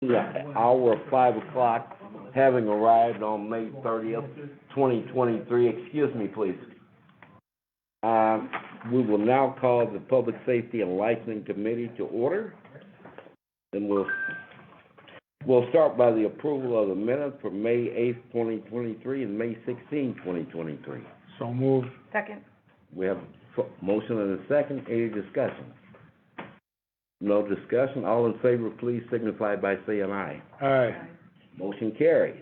the hour of 5 o'clock, having arrived on May 30th, 2023. Excuse me, please. We will now call the Public Safety and Licensing Committee to order. And we'll start by the approval of the minutes for May 8th, 2023 and May 16th, 2023. So moved. Second. We have a motion and a second. Any discussion? No discussion. All in favor, please signify by saying aye. Aye. Motion carries.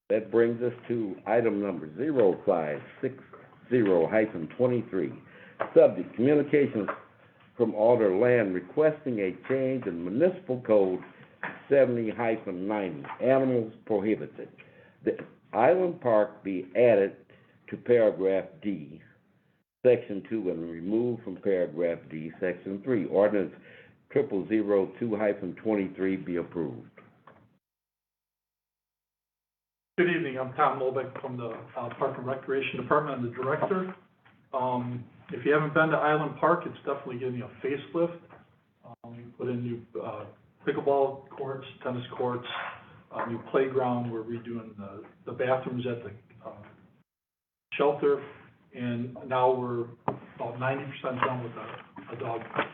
That brings us to item number 0560-23. Subject, communications from Alder Land requesting a change in municipal code 70-90, animals prohibited. The Island Park be added to paragraph D, section 2, and removed from paragraph D, section 3. Ordinance 0002-23 be approved. Good evening, I'm Tom Molbeck from the Park and Recreation Department. I'm the director. If you haven't been to Island Park, it's definitely getting a facelift. We put in new pickleball courts, tennis courts, new playground. We're redoing the bathrooms at the shelter, and now we're about 90% done with a dog park.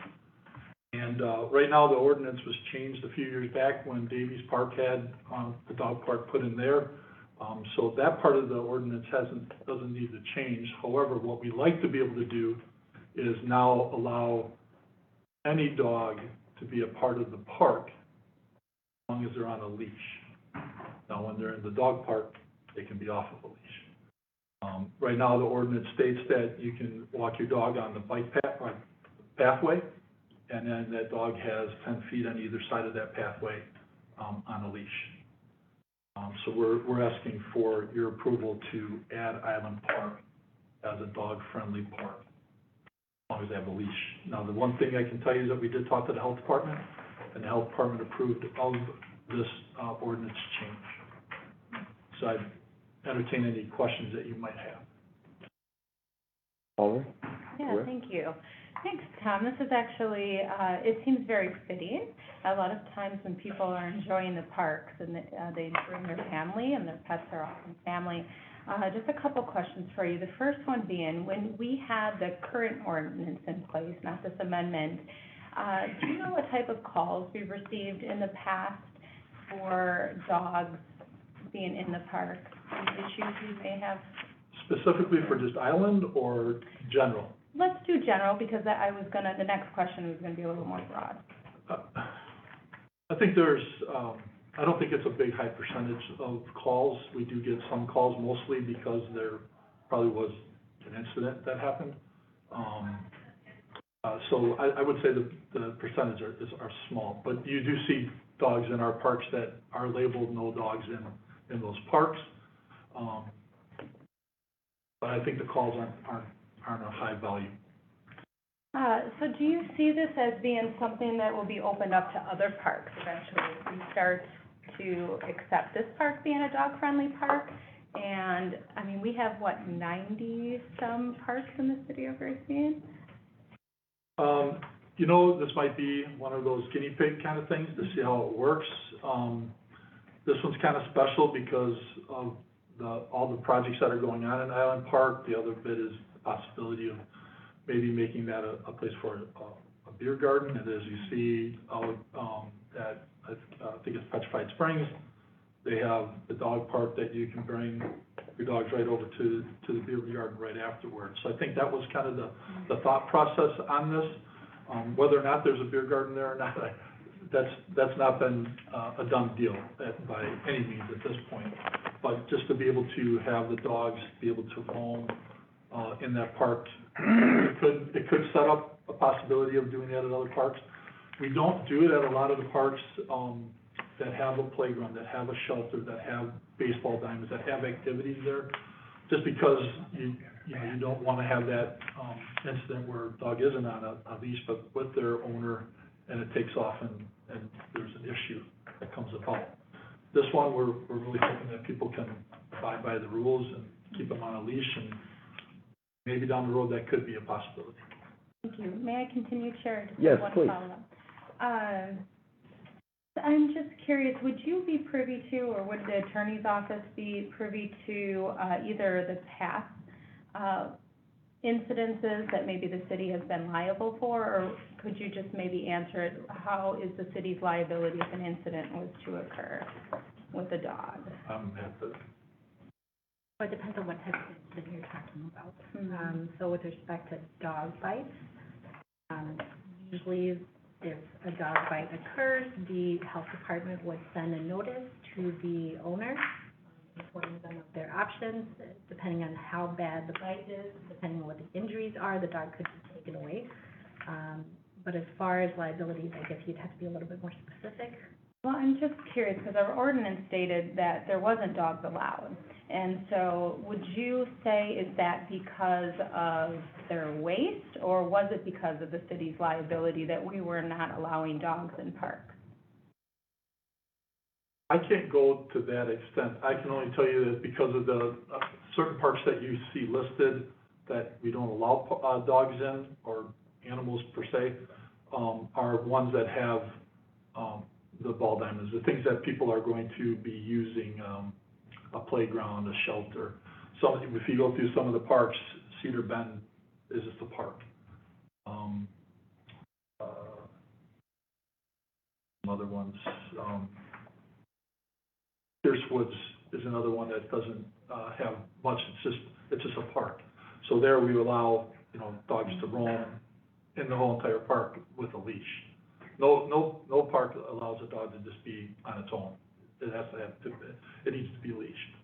And right now, the ordinance was changed a few years back when Davies Park had the dog park put in there. So that part of the ordinance doesn't need to change. However, what we like to be able to do is now allow any dog to be a part of the park as long as they're on a leash. Now, when they're in the dog park, they can be off of a leash. Right now, the ordinance states that you can walk your dog on the bike pathway, and then that dog has 10 feet on either side of that pathway on a leash. So we're asking for your approval to add Island Park as a dog-friendly park, as long as they have a leash. Now, the one thing I can tell you is that we did talk to the health department, and the health department approved of this ordinance change. So I'd entertain any questions that you might have. Alder? Yeah, thank you. Thanks, Tom. This is actually, it seems very fitting. A lot of times when people are enjoying the parks and they bring their family, and their pets are often family. Just a couple questions for you. The first one being, when we had the current ordinance in place, not this amendment, do you know what type of calls we've received in the past for dogs being in the park? Any issues you may have? Specifically for just Island or general? Let's do general, because the next question was gonna be a little more broad. I think I don't think it's a big high percentage of calls. We do get some calls, mostly because there probably was an incident that happened. So I would say the percentage are small, but you do see dogs in our parks that are labeled no dogs in those parks. But I think the calls aren't a high volume. So do you see this as being something that will be opened up to other parks eventually? If we start to accept this park being a dog-friendly park, and, I mean, we have, 90-some parks in the city of Racine? This might be one of those guinea pig kind of things to see how it works. This one's kind of special because of all the projects that are going on in Island Park. The other bit is the possibility of maybe making that a place for a beer garden. And as you see out at, I think it's Petrified Springs, they have the dog park that you can bring your dogs right over to the beer garden right afterwards. So I think that was kind of the thought process on this. Whether or not there's a beer garden there or not, that's not been a done deal by any means at this point. But just to be able to have the dogs be able to roam in that park, it could set up a possibility of doing that at other parks. We don't do it at a lot of the parks that have a playground, that have a shelter, that have baseball diamonds, that have activities there, just because you don't want to have that incident where a dog isn't on a leash, but with their owner, and it takes off and there's an issue that comes about. This one, we're really hoping that people can abide by the rules and keep them on a leash, and maybe down the road that could be a possibility. Thank you. May I continue, Chair? Just yes, one please. Follow-up. I'm just curious, would you be privy to, or would the attorney's office be privy to, either the past, incidences that maybe the city has been liable for, or could you just maybe answer it, how is the city's liability if an incident was to occur with a dog? At the, Well, it depends on what type of incident you're talking about. Mhm. So with respect to dog bites, usually if a dog bite occurs, the health department would send a notice to the owner, informing them of their options, depending on how bad the bite is, depending on what the injuries are, the dog could be taken away. But as far as liabilities, I guess you'd have to be a little bit more specific. Well, I'm just curious, because our ordinance stated that there wasn't dogs allowed. And so would you say, is that because of their waste, or was it because of the city's liability that we were not allowing dogs in parks? I can't go to that extent. I can only tell you that because of the certain parks that you see listed, that we don't allow dogs in, or animals per se, are ones that have the ball diamonds, the things that people are going to be using, a playground, a shelter. So if you go through some of the parks, Cedar Bend is just a park. Some other ones, Pierce Woods is another one that doesn't have much, it's just a park. So there we allow, dogs to roam in the whole entire park with a leash. No park allows a dog to just be on its own. It has to have, it needs to be leashed.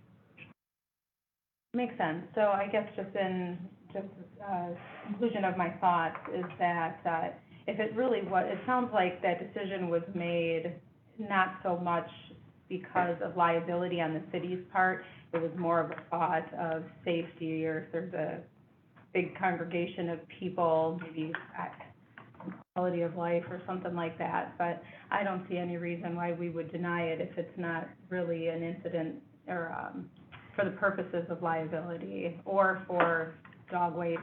Makes sense. So I guess conclusion of my thoughts is that, if it really was, it sounds like that decision was made not so much because of liability on the city's part, it was more of a thought of safety, or if there's a big congregation of people, maybe quality of life or something like that. But I don't see any reason why we would deny it if it's not really an incident, or for the purposes of liability, or for dog waste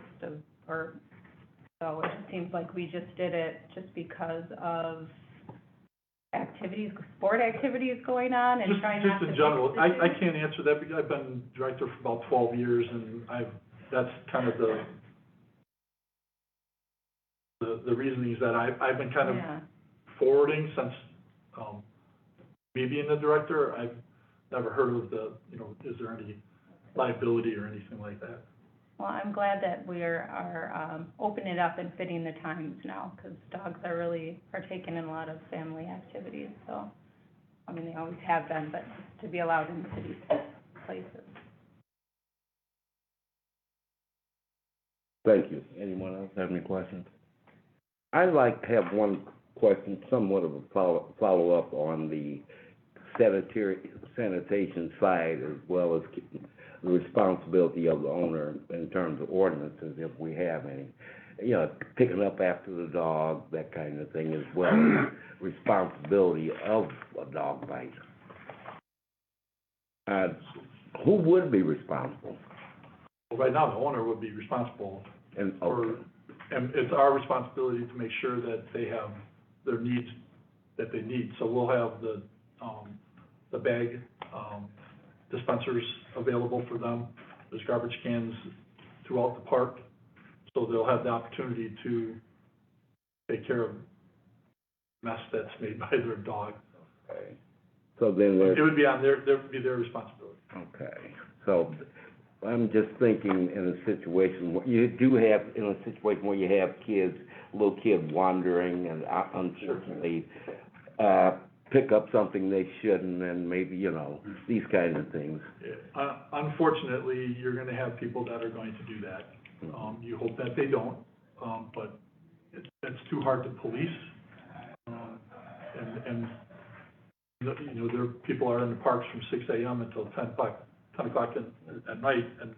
or so. It just seems like we just did it just because of sport activities going on, and trying not to. Just in general, I can't answer that because I've been director for about 12 years, and that's kind of the reasonings that I've been kind of forwarding since, me being the director. I've never heard of is there any liability or anything like that? Well, I'm glad that we are opening it up and fitting the times now, because dogs are really partaking in a lot of family activities, so, I mean, they always have been, but to be allowed in city places. Thank you. Anyone else have any questions? I'd like to have one question, somewhat of a follow-up on the sanitation side, as well as the responsibility of the owner in terms of ordinances, if we have any. Picking up after the dog, that kind of thing, as well as responsibility of a dog bite. Who would be responsible? Well, right now, the owner would be responsible And it's our responsibility to make sure that they have their needs that they need. So we'll have the bag dispensers available for them. There's garbage cans throughout the park, so they'll have the opportunity to take care of mess that's made by their dog. Okay. So then It would be their responsibility. Okay, so I'm just thinking in a situation where you do have, in a situation where you have little kids wandering and unfortunately, pick up something they shouldn't, and maybe, these kinds of things. Unfortunately, you're gonna have people that are going to do that. You hope that they don't, but it's too hard to police. And people are in the parks from 6 a.m. until 10 o'clock at night, and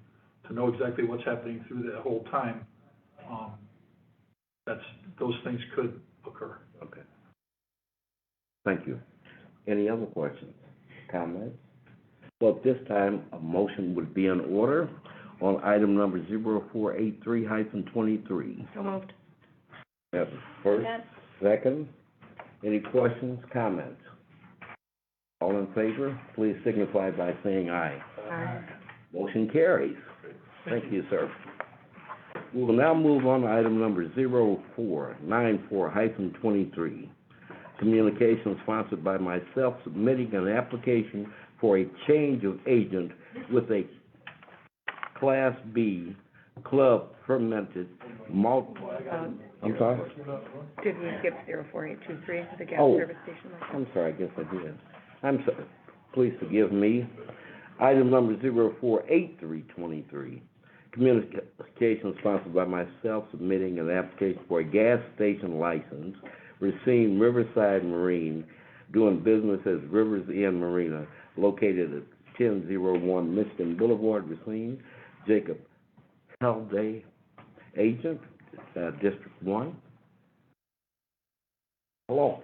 to know exactly what's happening through that whole time, those things could occur. Okay. Thank you. Any other questions, comments? Well, at this time, a motion would be in order on item number 0483-23. So moved. Yes, first, second, any questions, comments? favor, please signify by saying aye. Aye. Motion carries. Thank you, sir. We will now move on to item number 0494-23. Communication sponsored by myself submitting an application for a change of agent with a Class B club fermented malt. I'm sorry? Did we skip 04823, the gas Oh. service station license? I'm sorry, I guess I did. I'm sorry. Please forgive me. Item number 048323. Communication sponsored by myself submitting an application for a gas station license, Racine Riverside Marine, doing business as Rivers Inn Marina, located at 1001 Michigan Boulevard, Racine. Jacob Halday, agent, District 1. Hello.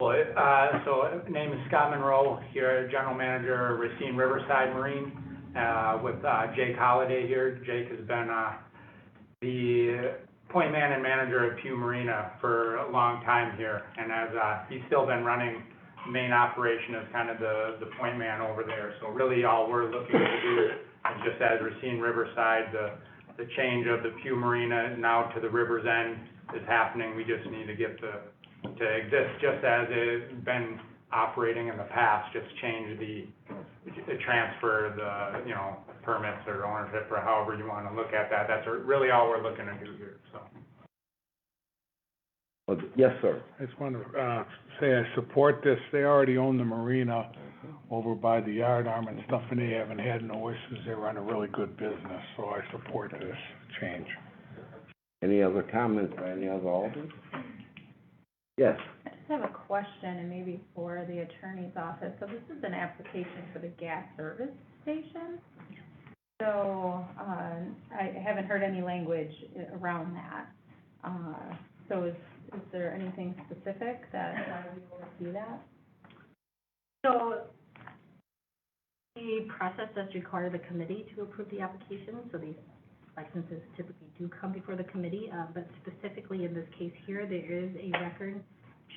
Well, so name is Scott Monroe, here, General Manager, Racine Riverside Marine, with Jake Holliday here. Jake has been the point man and manager of Pew Marina for a long time here, and as he's still been running main operation as kind of the point man over there. So really all we're looking to do is just as Racine Riverside, the change of the Pew Marina now to the River's End is happening. We just need to get to exist just as it's been operating in the past, just change the transfer, the, you know, permits or ownership or however you want to look at that. That's really all we're looking to do here, so. Yes, sir. I just want to, say I support this. They already own the marina over by the yardarm and stuff, and they haven't had no issues. They run a really good business, so I support this change. Any other comments by any other alders? Yes. I just have a question, and maybe for the attorney's office. So this is an application for the gas service station. So, I haven't heard any language around that. So is there anything specific that we will see that? So the process does require the committee to approve the application, so these licenses typically do come before the committee, but specifically in this case here, there is a record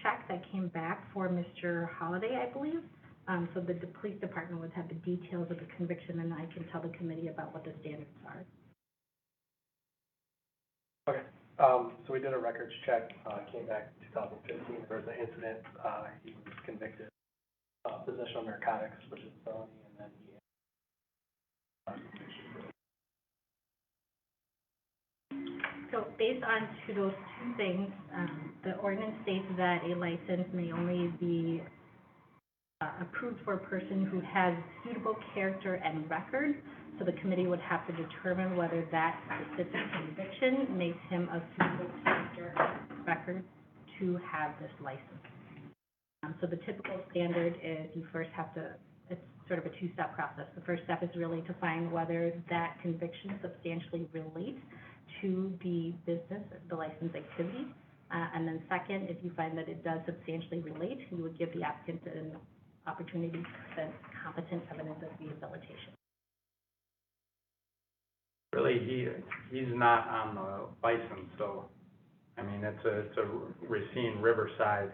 check that came back for Mr. Holliday, I believe. So the police department would have the details of the conviction, and I can tell the committee about what the standards are. Okay, so we did a records check, came back in 2015, there was an incident, he was convicted, possession of narcotics, which is a felony, and then he So based on to those two things, the ordinance states that a license may only be approved for a person who has suitable character and record. So the committee would have to determine whether that specific conviction makes him a suitable character and record to have this license. So the typical standard is you first have to, it's sort of a two-step process. The first step is really to find whether that conviction substantially relates to the business, the license activity. And then second, if you find that it does substantially relate, you would give the applicant an opportunity to present competent evidence of rehabilitation. Really, he's not on the license, so, I mean, it's a Racine Riverside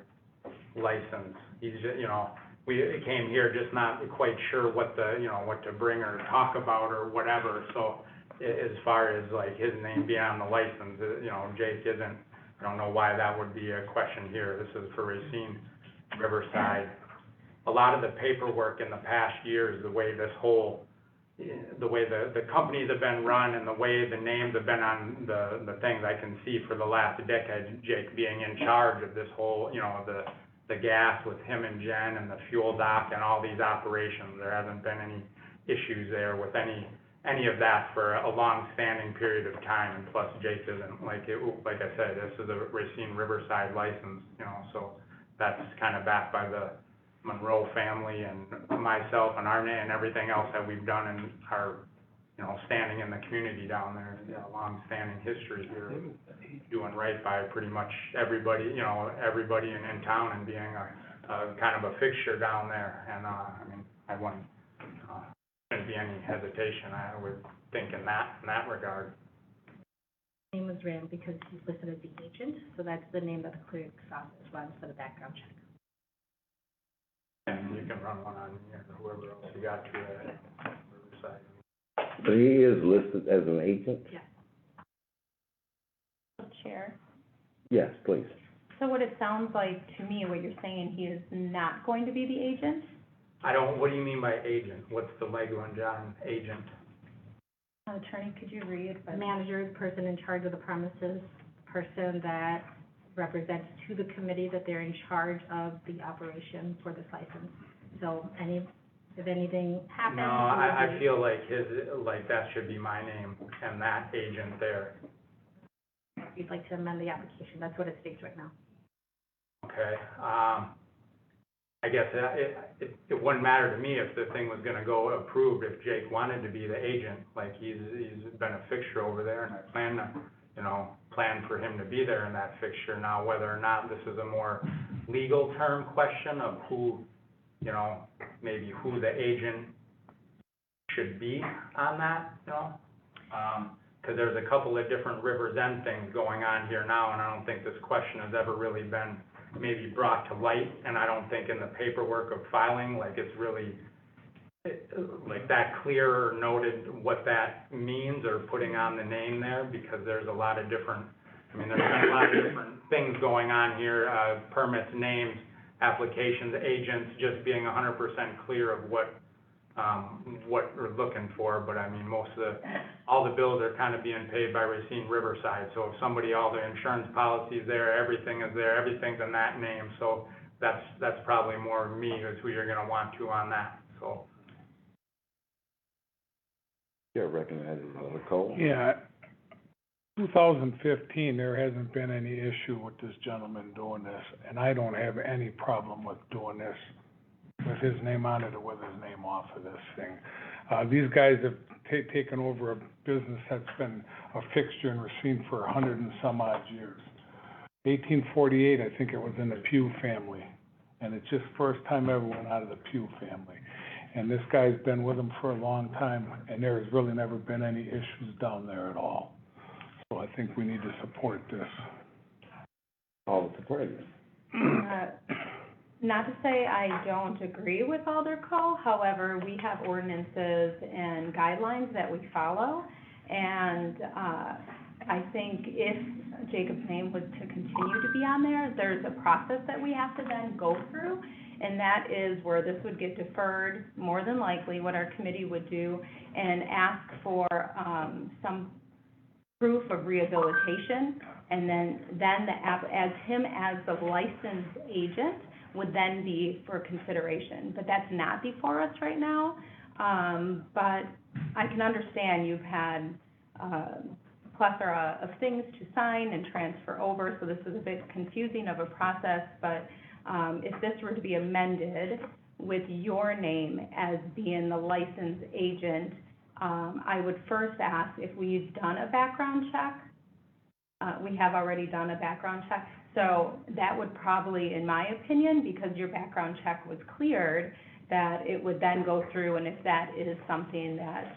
license. He's, you know, we came here just not quite sure what to bring or talk about or whatever, so as far as like his name being on the license, you know, Jake isn't, I don't know why that would be a question here. This is for Racine Riverside. A lot of the paperwork in the past years, the way this whole, the way the companies have been run and the way the names have been on the things, I can see for the last decade, Jake being in charge of this whole, you know, the gas with him and Jen and the fuel dock and all these operations. There hasn't been any issues there with any of that for a long-standing period of time, and plus Jake isn't, like I said, this is a Racine Riverside license, you know, so that's kind of backed by the Monroe family and myself and our name and everything else that we've done in our, you know, standing in the community down there, you know, long-standing history here, doing right by pretty much everybody, you know, everybody in town and being a kind of a fixture down there, and I mean, I wouldn't, shouldn't be any hesitation, I would think in that regard. Name was ran because he's listed as the agent, so that's the name that the clerk's office runs for the background check. And you can run one on me or whoever else you got to at Riverside. But he is listed as an agent? Yes. Chair. Yes, please. So what it sounds like to me, what you're saying, he is not going to be the agent? What do you mean by agent? What's the language on agent? Attorney, could you read? Manager, the person in charge of the premises, person that represents to the committee that they're in charge of the operation for this license. So if anything happens. No, I feel like that should be my name and that agent there. If you'd like to amend the application, that's what it states right now. Okay, I guess it wouldn't matter to me if the thing was gonna go approved, if Jake wanted to be the agent, like he's been a fixture over there, and I plan for him to be there in that fixture. Now, whether or not this is a more legal term question of who, maybe who the agent should be on that, because there's a couple of different Rivers End things going on here now, and I don't think this question has ever really been maybe brought to light, and I don't think in the paperwork of filing, like it's really like that clear or noted what that means or putting on the name there, because there's a lot of different, there's been a lot of different things going on here, permits, names, applications, agents, just being 100% clear of what we're looking for, but all the bills are kind of being paid by Racine Riverside, so if all the insurance policies there, everything is there, everything's in that name, so that's probably more me is who you're gonna want to on that, so. Chair recognizes Cole. Yeah, 2015, there hasn't been any issue with this gentleman doing this, and I don't have any problem with doing this with his name on it or with his name off of this thing. These guys have taken over a business that's been a fixture in Racine for 100 and some odd years. 1848, I think it was in the Pugh family, and it's just first time ever went out of the Pugh family. And this guy's been with them for a long time, and there has really never been any issues down there at all. So I think we need to support this. All the support. Not to say I don't agree with Alder Cole, however, we have ordinances and guidelines that we follow, and I think if Jacob's name was to continue to be on there, there's a process that we have to then go through, and that is where this would get deferred, more than likely, what our committee would do, and ask for some proof of rehabilitation, and then as him as the licensed agent would then be for consideration. But that's not before us right now. But I can understand you've had plethora of things to sign and transfer over, so this is a bit confusing of a process, but if this were to be amended with your name as being the licensed agent, I would first ask if we've done a background check. We have already done a background check, so that would probably, in my opinion, because your background check was cleared, that it would then go through, and if that is something that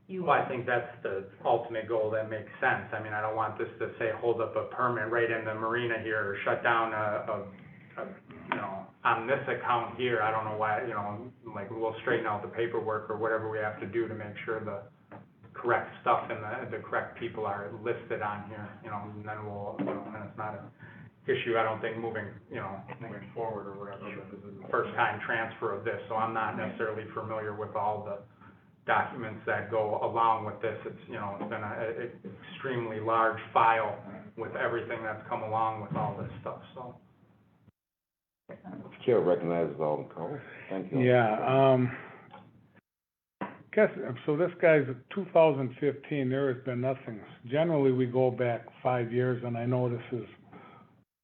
you... Well, I think that's the ultimate goal that makes sense. I don't want this to say hold up a permit right in the marina here or shut down on this account here. I don't know why, we'll straighten out the paperwork or whatever we have to do to make sure the correct stuff and the correct people are listed on here, and then we'll, and it's not an issue, I don't think, moving forward or whatever, but this is the first time transfer of this, so I'm not necessarily familiar with all the documents that go along with this. It's, it's been an extremely large file with everything that's come along with all this stuff, so. Chair recognizes Alden Cole. Thank you. Yeah, so this guy's 2015, there has been nothing. Generally, we go back 5 years, and I know this is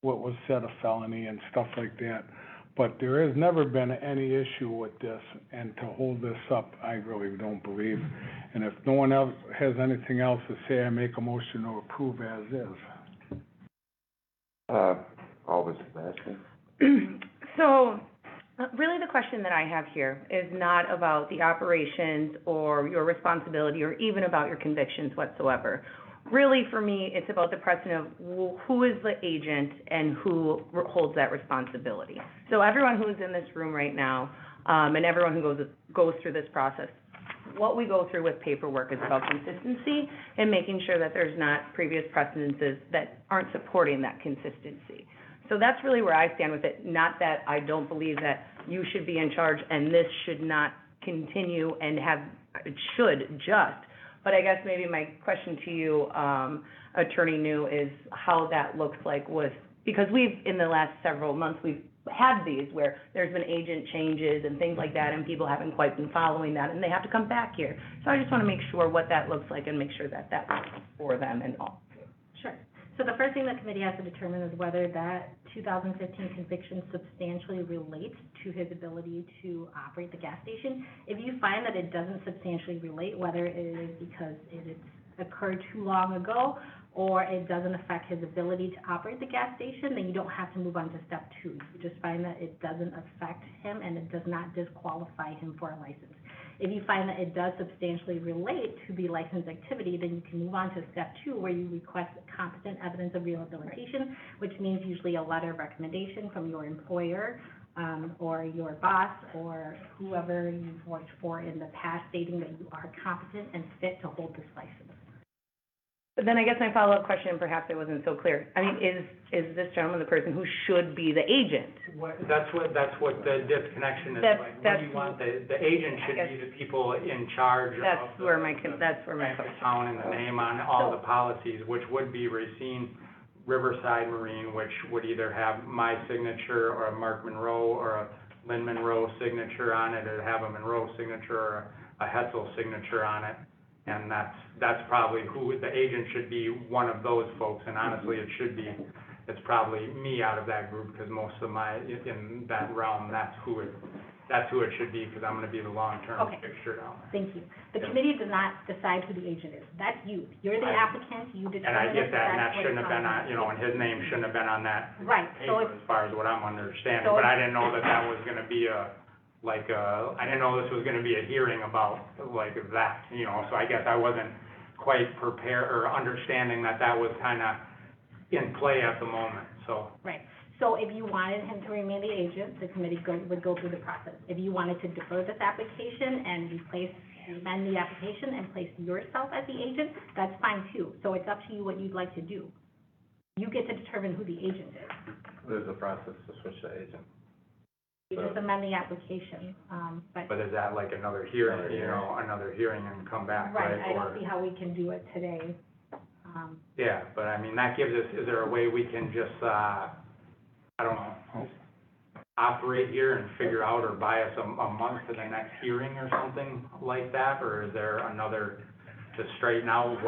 what was said a felony and stuff like that, but there has never been any issue with this, and to hold this up, I really don't believe. And if no one else has anything else to say, I make a motion to approve as is. Alder Sebastian. So, Really, the question that I have here is not about the operations or your responsibility or even about your convictions whatsoever. Really, for me, it's about the precedent of who is the agent and who holds that responsibility. So everyone who's in this room right now, and everyone who goes through this process, what we go through with paperwork is about consistency and making sure that there's not previous precedences that aren't supporting that consistency. So that's really where I stand with it, not that I don't believe that you should be in charge and this should not continue and it should just. But I guess maybe my question to you, Attorney New, is how that looks like because in the last several months, we've had these where there's been agent changes and things like that, and people haven't quite been following that, and they have to come back here. So I just want to make sure what that looks like and make sure that that works for them and all. Sure. So the first thing the committee has to determine is whether that 2015 conviction substantially relates to his ability to operate the gas station. If you find that it doesn't substantially relate, whether it is because it occurred too long ago or it doesn't affect his ability to operate the gas station, then you don't have to move on to step 2. You just find that it doesn't affect him and it does not disqualify him for a license. If you find that it does substantially relate to the license activity, then you can move on to step 2, where you request competent evidence of rehabilitation, which means usually a letter of recommendation from your employer, or your boss, or whoever you've worked for in the past, stating that you are competent and fit to hold this license. But then I guess my follow-up question, perhaps it wasn't so clear. I mean, is this gentleman the person who should be the agent? That's what the disconnection is like. What do you want, the agent should be the people in charge of That's where my question. town and the name on all the policies, which would be Racine Riverside Marine, which would either have my signature or a Mark Monroe or a Lynn Monroe signature on it, or have a Monroe signature or a Hetzel signature on it. And that's probably who the agent should be, one of those folks, and honestly, it's probably me out of that group, because most of in that realm, that's who it should be, because I'm gonna be the long-term Okay. fixture down there. Thank you. The committee does not decide who the agent is. That's you. You're the applicant, you determine. And I get that, and that that's what shouldn't have been counts. on, and his name shouldn't have been on that Right, so paper, as far as what I'm understanding, so but I if- didn't know that was gonna be I didn't know this was gonna be a hearing about, like, that, so I guess I wasn't quite prepared, or understanding that was kinda in play at the moment, so. Right. So if you wanted him to remain the agent, the committee would go through the process. If you wanted to defer this application and amend the application and place yourself as the agent, that's fine too. So it's up to you what you'd like to do. You get to determine who the agent is. There's a process to switch the agent. You just amend the application, But is that like another hearing, another hearing and come back, right? Right, I Or- don't see how we can do it today. Yeah, but I mean, that gives us, is there a way we can just, I don't know, operate here and figure out, or buy us a month to the next hearing or something like that? Or is there another, to straighten out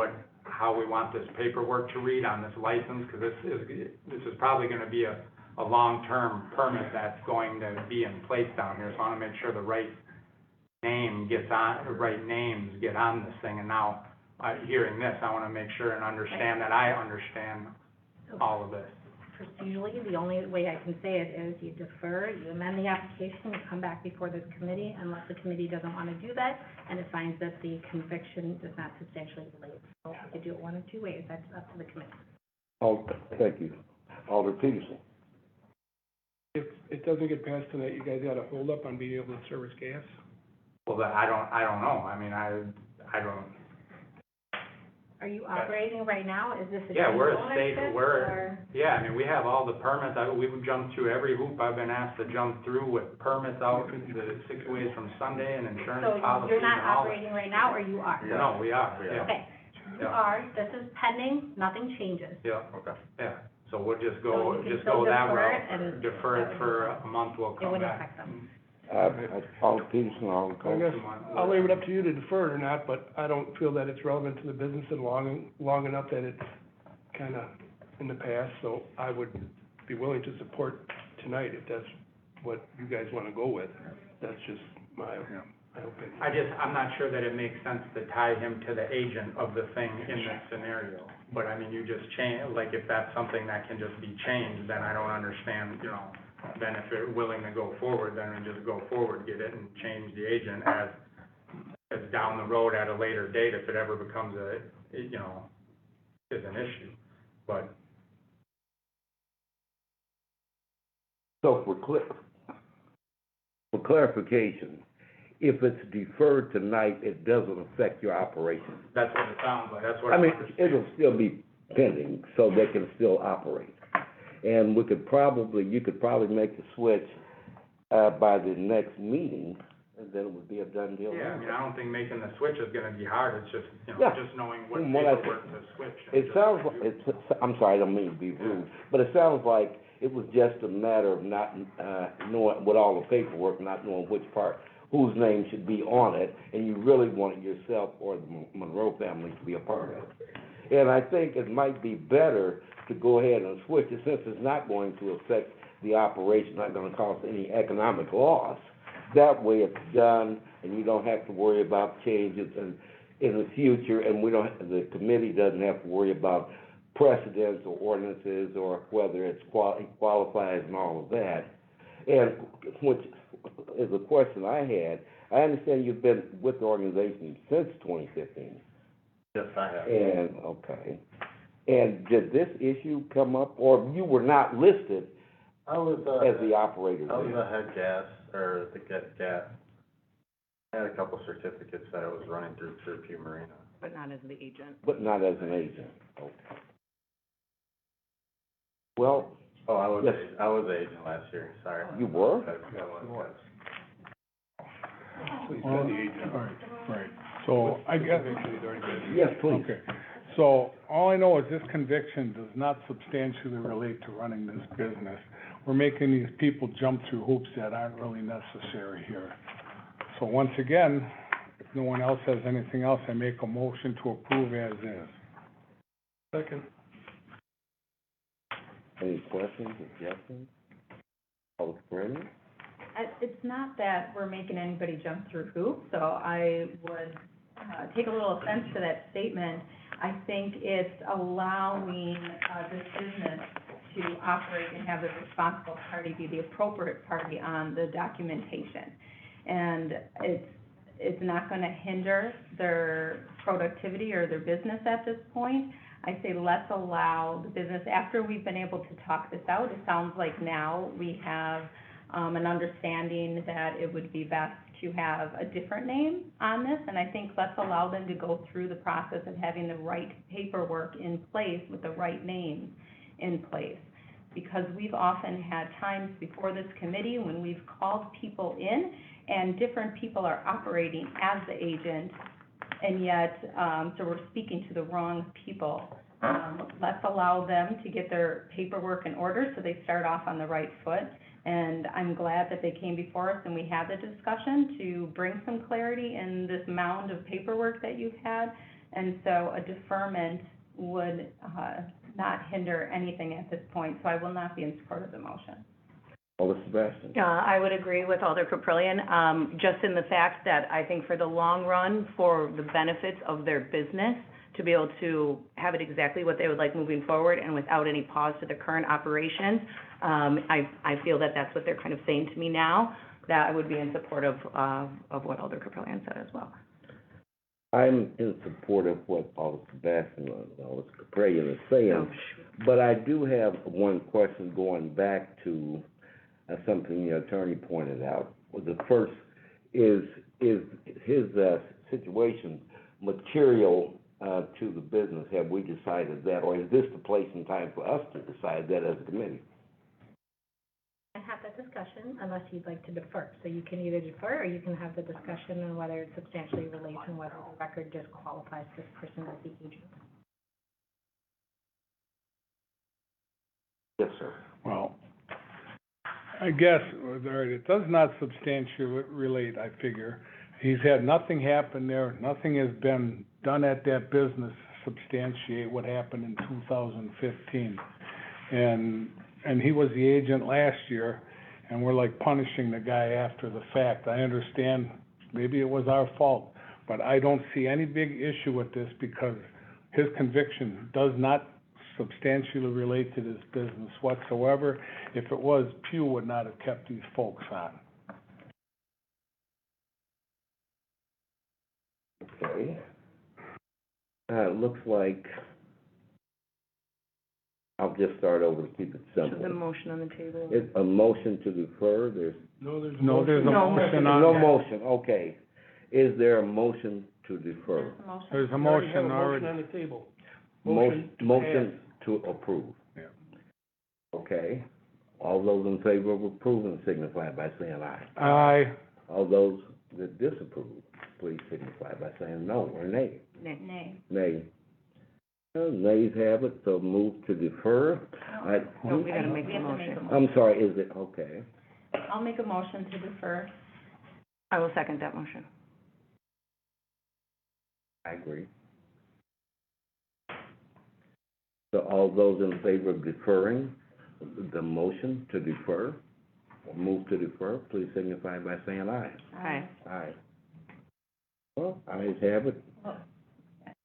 how we want this paperwork to read on this license? Because this is probably gonna be a long-term permit that's going to be in place down here, so I wanna make sure the right names get on this thing, and now, hearing this, I wanna make sure and understand that I understand all of this. Procedurally, the only way I can say it is you defer, you amend the application, you come back before this committee, unless the committee doesn't wanna do that, and it finds that the conviction does not substantially relate. So you could do it one of 2 ways, that's up to the committee. Thank you. Alder Peterson. If it doesn't get passed tonight, you guys got a hold up on being able to service gas? Well, I don't know, I mean, I don't, Are you operating right now? Is this a yeah, change we're of a state, ownership, or? yeah, I mean, we have all the permits, we've jumped through every hoop I've been asked to jump through with permits out, the 6 ways from Sunday, and insurance So policies you're not and all that. operating right now, or you are? No, we are, yeah. Okay, you Yeah. are, this is pending, nothing changes. Yeah, Okay. yeah, so we'll just So go, you can just still go that defer it route, and- defer it for a month, we'll It come wouldn't back. affect them. Alder Peterson, Alder I Cole. guess I'll leave it up to you to defer it or not, but I don't feel that it's relevant to the business and long enough that it's kinda in the past, so I would be willing to support tonight if that's what you guys wanna go with. That's just my opinion. I'm not sure that it makes sense to tie him to the agent of the thing in this scenario. But I mean, you just change, like, if that's something that can just be changed, then I don't understand, then if they're willing to go forward, then we just go forward, get it and change the agent as down the road at a later date, if it ever becomes is an issue. But So for clarification, if it's deferred tonight, it doesn't affect your operation. that's what it sounds like, that's what I I'm mean, understanding. it'll still be pending, so they can still operate. And you could probably make the switch, by the next meeting, and then it would be a done deal. Yeah, I mean, I don't think making the switch is gonna be hard, it's just, Yeah. just knowing what From what I paperwork to switch. and It just- sounds like, I'm sorry, I don't mean to be rude, but it sounds like it was just a matter of not, knowing, with all the paperwork, not knowing which part, whose name should be on it, and you really wanted yourself or the Monroe family to be a part of it. And I think it might be better to go ahead and switch it, since it's not going to affect the operation, not gonna cause any economic loss. That way it's done, and you don't have to worry about changes in the future, and the committee doesn't have to worry about precedents or ordinances, or whether it qualifies and all of that. And which is a question I had, I understand you've been with the organization since 2015. Yes, I have. And, okay. And did this issue come up, or you were not listed I was, as the operator I was there? the head gas, or the gas. I had a couple certificates that I was running through Pure Marina. But not as the agent. But not as an agent, okay. Well, Oh, I was, Yes. I was the agent last year, sorry. you were? I was. Well, right. So I guess, Yes, please. okay. So all I know is this conviction does not substantially relate to running this business. We're making these people jump through hoops that aren't really necessary here. So once again, if no one else has anything else, I make a motion to approve as is. Second. Any questions, objections? All agreement? It's not that we're making anybody jump through hoops, so I would, take a little offense to that statement. I think it's allowing, this business to operate and have the responsible party be the appropriate party on the documentation. And it's not gonna hinder their productivity or their business at this point. I say let's allow the business, after we've been able to talk this out, it sounds like now we have, an understanding that it would be best to have a different name on this, and I think let's allow them to go through the process of having the right paperwork in place with the right names in place. Because we've often had times before this committee when we've called people in and different people are operating as the agent, and yet, so we're speaking to the wrong people. Let's allow them to get their paperwork in order so they start off on the right foot. And I'm glad that they came before us and we had the discussion to bring some clarity in this mound of paperwork that you've had. And so a deferment would, not hinder anything at this point, so I will not be in support of the motion. Alder Sebastian? I would agree with Alder Caprillion, just in the fact that I think for the long run, for the benefits of their business, to be able to have it exactly what they would like moving forward and without any pause to the current operations, I feel that that's what they're kind of saying to me now, that I would be in support of what Alder Caprillion said as well. I'm in support of what Alder Sebastian and Alder Caprillion is saying, but I do have one question going back to something the attorney pointed out. The first is his situation material to the business? Have we decided that, or is this the place and time for us to decide that as a committee? And have that discussion unless you'd like to defer. So you can either defer or you can have the discussion on whether it substantially relates and whether the record just qualifies this person as the agent. Yes, sir. Well, I guess, all right, it does not substantially relate, I figure. He's had nothing happen there, nothing has been done at that business to substantiate what happened in 2015. And he was the agent last year, and we're like punishing the guy after the fact. I understand, maybe it was our fault, but I don't see any big issue with this because his conviction does not substantially related to this business whatsoever. If it was, Pew would not have kept these folks on. Okay. It looks like, I'll just start over to keep it So simple. the motion on the table. It's a motion to defer, there's No, there's No, there's a No. motion on no there. motion, okay. Is there a motion to defer? There's a motion. There's a We already have motion a already. motion on the table. Motion to approve. Yeah. Okay. All those in favor of approving signify by saying aye. Aye. All those that disapprove, please signify by saying no or nay. Nay. Nay. Nays have it, so move to defer. No, we gotta make We the have to make a motion. I'm sorry, is it, okay. I'll make a motion to defer. I will second that motion. I agree. So all those in favor of deferring the motion to defer, or move to defer, please signify by saying aye. Aye. Aye. Well, ayes have it.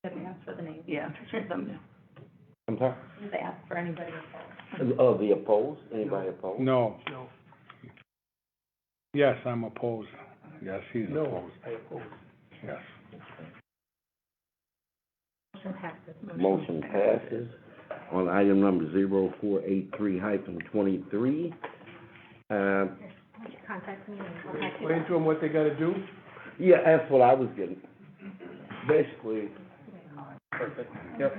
Did we ask for the name? Yeah, them. I'm sorry, Did they ask for anybody opposed? the opposed, anybody opposed? No. No. Yes, I'm opposed. Yes, he's No, opposed. I oppose. Yes. Motion passes. Motion passes. On item number 0483-23, Contact me and I'll pass it Explain to them what they gotta do. yeah, that's what I was getting. Basically, Perfect. Yep.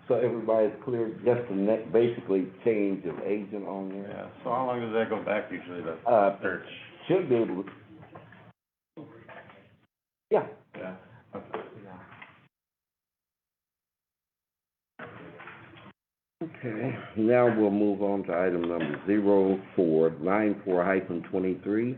so everybody's clear, just the next, basically change of agent on there. Yeah, so how long does that go back usually, the search? Should be able to, yeah. Yeah. Okay, now we'll move on to item number 0494-23,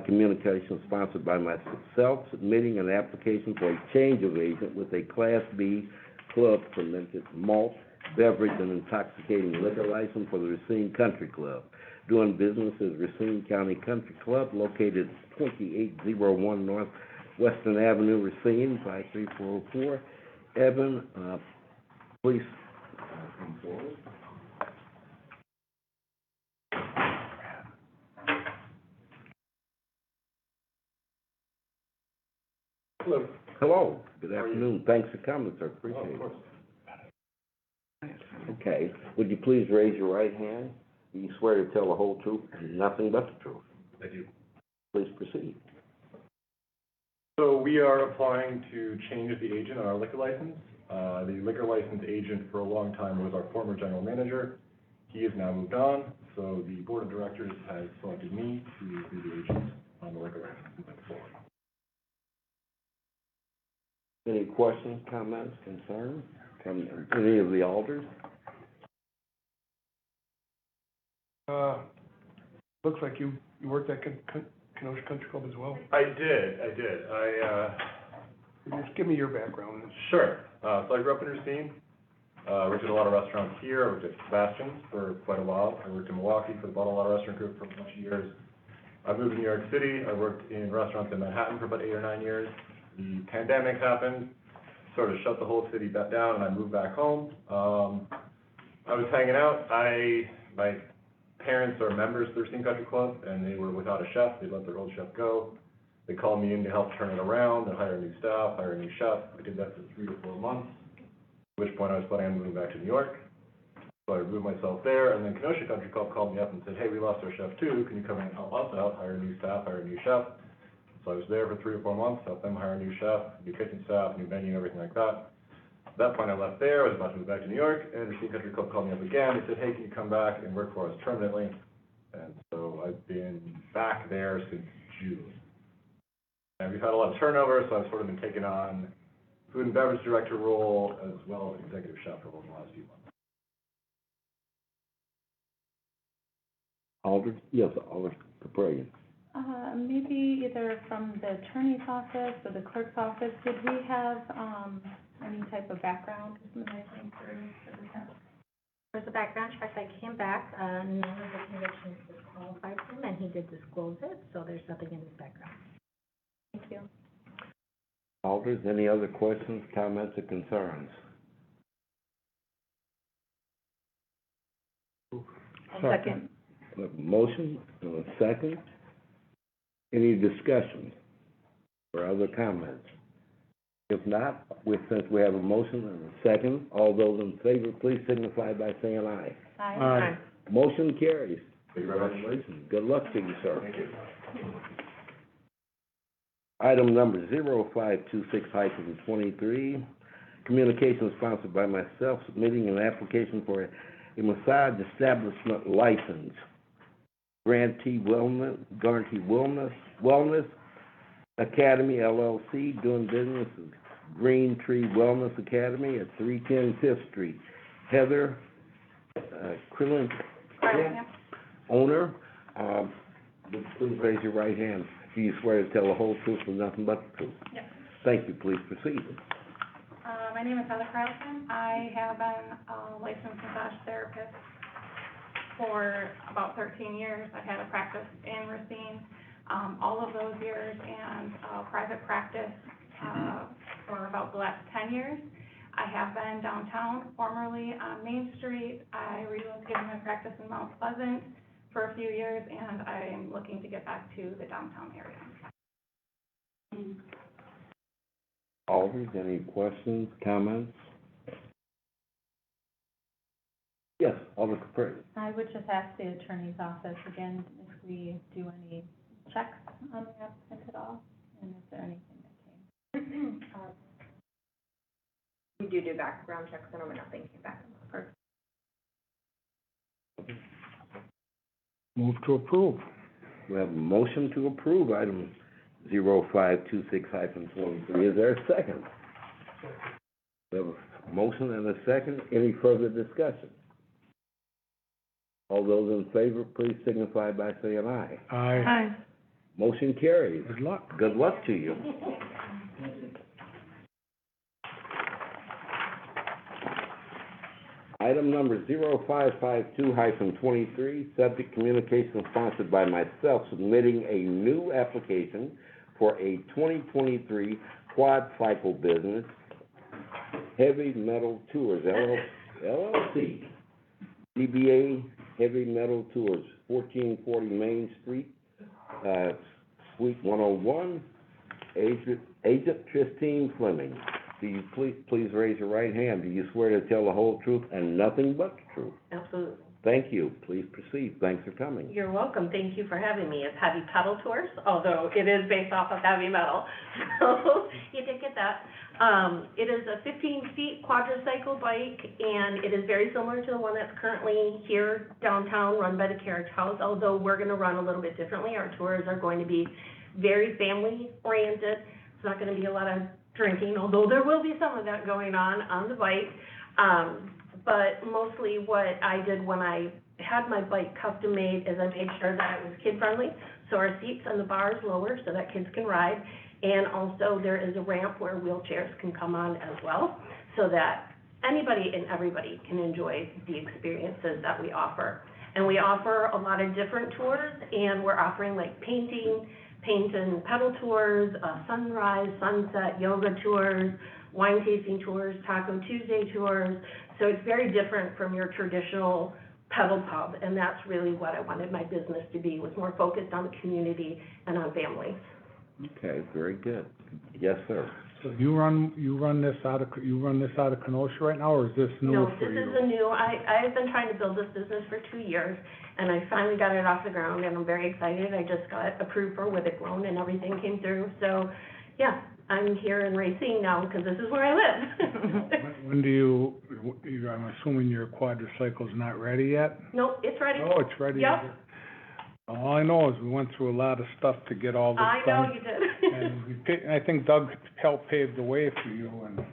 communication sponsored by myself, submitting an application for a change of agent with a Class B club fermented malt beverage and intoxicating liquor license for the Racine Country Club. Doing business as Racine County Country Club, located 2801 North Western Avenue, Racine, 53404. Evan, please come forward. Hello. Hello, good afternoon. Thanks for coming, sir. Appreciate it. Okay, would you please raise your right hand? Do you swear to tell the whole truth and nothing but the truth? I do. Please proceed. So we are applying to change the agent on our liquor license. The liquor license agent for a long time was our former general manager. He has now moved on, so the board of directors has selected me to be the agent on the liquor license moving forward. Any questions, comments, concerns from any of the alders? Looks like you worked at Kenosha Country Club as well. I did. Just give me your background. Sure. So I grew up in Racine. Worked at a lot of restaurants here. I worked at Sebastian's for quite a while. I worked in Milwaukee for the Bottle Water Restaurant Group for a bunch of years. I moved to New York City. I worked in restaurants in Manhattan for about 8 or 9 years. The pandemic happened, sort of shut the whole city back down, and I moved back home. I was hanging out. My parents are members of the Racine Country Club, and they were without a chef. They let their old chef go. They called me in to help turn it around and hire new staff, hire a new chef. I did that for 3 to 4 months, at which point I was planning on moving back to New York. So I moved myself there, and then Kenosha Country Club called me up and said, hey, we lost our chef too. Can you come in and help us out, hire a new staff, hire a new chef? So I was there for 3 or 4 months, helped them hire a new chef, new kitchen staff, new menu, everything like that. At that point, I left there. I was about to move back to New York, and Racine Country Club called me up again. They said, hey, can you come back and work for us permanently? And so I've been back there since June. And we've had a lot of turnover, so I've sort of been taking on food and beverage director role as well as executive chef role in the last few months. Alder, yes, Alder Caprillion. Maybe either from the attorney's office or the clerk's office, did we have, any type of background information through? There's a background check that came back, none of the convictions disqualified him, and he did disclose it, so there's nothing in his background. Thank you. Alders, any other questions, comments, or concerns? Second. We have a motion and a second. Any discussion or other comments? If not, since we have a motion and a second, all those in favor, please signify by saying aye. Aye. Motion carries. Thank you very much. Congratulations. Good luck to you, sir. Thank you. Item number 0526-23, communication sponsored by myself, submitting an application for a massage establishment license. Guarantee Wellness Academy LLC, doing business as Green Tree Wellness Academy at 310 Fifth Street. Heather, Krillin, owner, please raise your right hand. Do you swear to tell the whole truth and nothing but the truth? Yes. Thank you, please proceed. My name is Heather Carlson. I have been a licensed massage therapist for about 13 years. I've had a practice in Racine, all of those years, and private practice for about the last 10 years. I have been downtown, formerly on Main Street. I relocated my practice in Mount Pleasant for a few years, and I am looking to get back to the downtown area. Alders, any questions, comments? Yes, Alder Capri. I would just ask the attorney's office again if we do any checks on the applicant at all, and is there anything that came? We do background checks, and nothing came back. Move to approve. We have a motion to approve item 0526-23. Is there a second? We have a motion and a second. Any further discussion? All those in favor, please signify by saying aye. Aye. Motion carries. Good luck. Good luck to you. Item number 0552-23, subject communication sponsored by myself, submitting a new application for a 2023 quad cycle business, Heavy Metal Tours, LLC, DBA Heavy Metal Tours, 1440 Main Street, Suite 101, Agent Christine Fleming. Do you please raise your right hand? Do you swear to tell the whole truth and nothing but the truth? Absolutely. Thank you. Please proceed. Thanks for coming. You're welcome. Thank you for having me. It's Heavy Pedal Tours, although it is based off of heavy metal. So you did get that. It is a 15-seat quadricycle bike, and it is very similar to the one that's currently here downtown, run by the Carriage House, although we're going to run a little bit differently. Our tours are going to be very family-oriented. It's not going to be a lot of drinking, although there will be some of that going on the bike. But mostly what I did when I had my bike custom made is I made sure that it was kid-friendly. So our seats and the bar is lower so that kids can ride. And also there is a ramp where wheelchairs can come on as well, so that anybody and everybody can enjoy the experiences that we offer. And we offer a lot of different tours, and we're offering like paint and pedal tours, sunrise, sunset, yoga tours, wine tasting tours, Taco Tuesday tours. So it's very different from your traditional pedal pub, and that's really what I wanted my business to be, was more focused on the community and on families. Okay, very good. Yes, sir. So you run this out of Kenosha right now, or is this new for you? No, this is a new, I've been trying to build this business for 2 years, and I finally got it off the ground, and I'm very excited. I just got approved for WIDIC loan, and everything came through. So, yeah, I'm here in Racine now, because this is where I live. When I'm assuming your quadricycle's not ready yet? Nope, it's ready. Oh, it's ready? Yep. All I know is we went through a lot of stuff to get all this I done. know you did. And I think Doug helped pave the way for you, and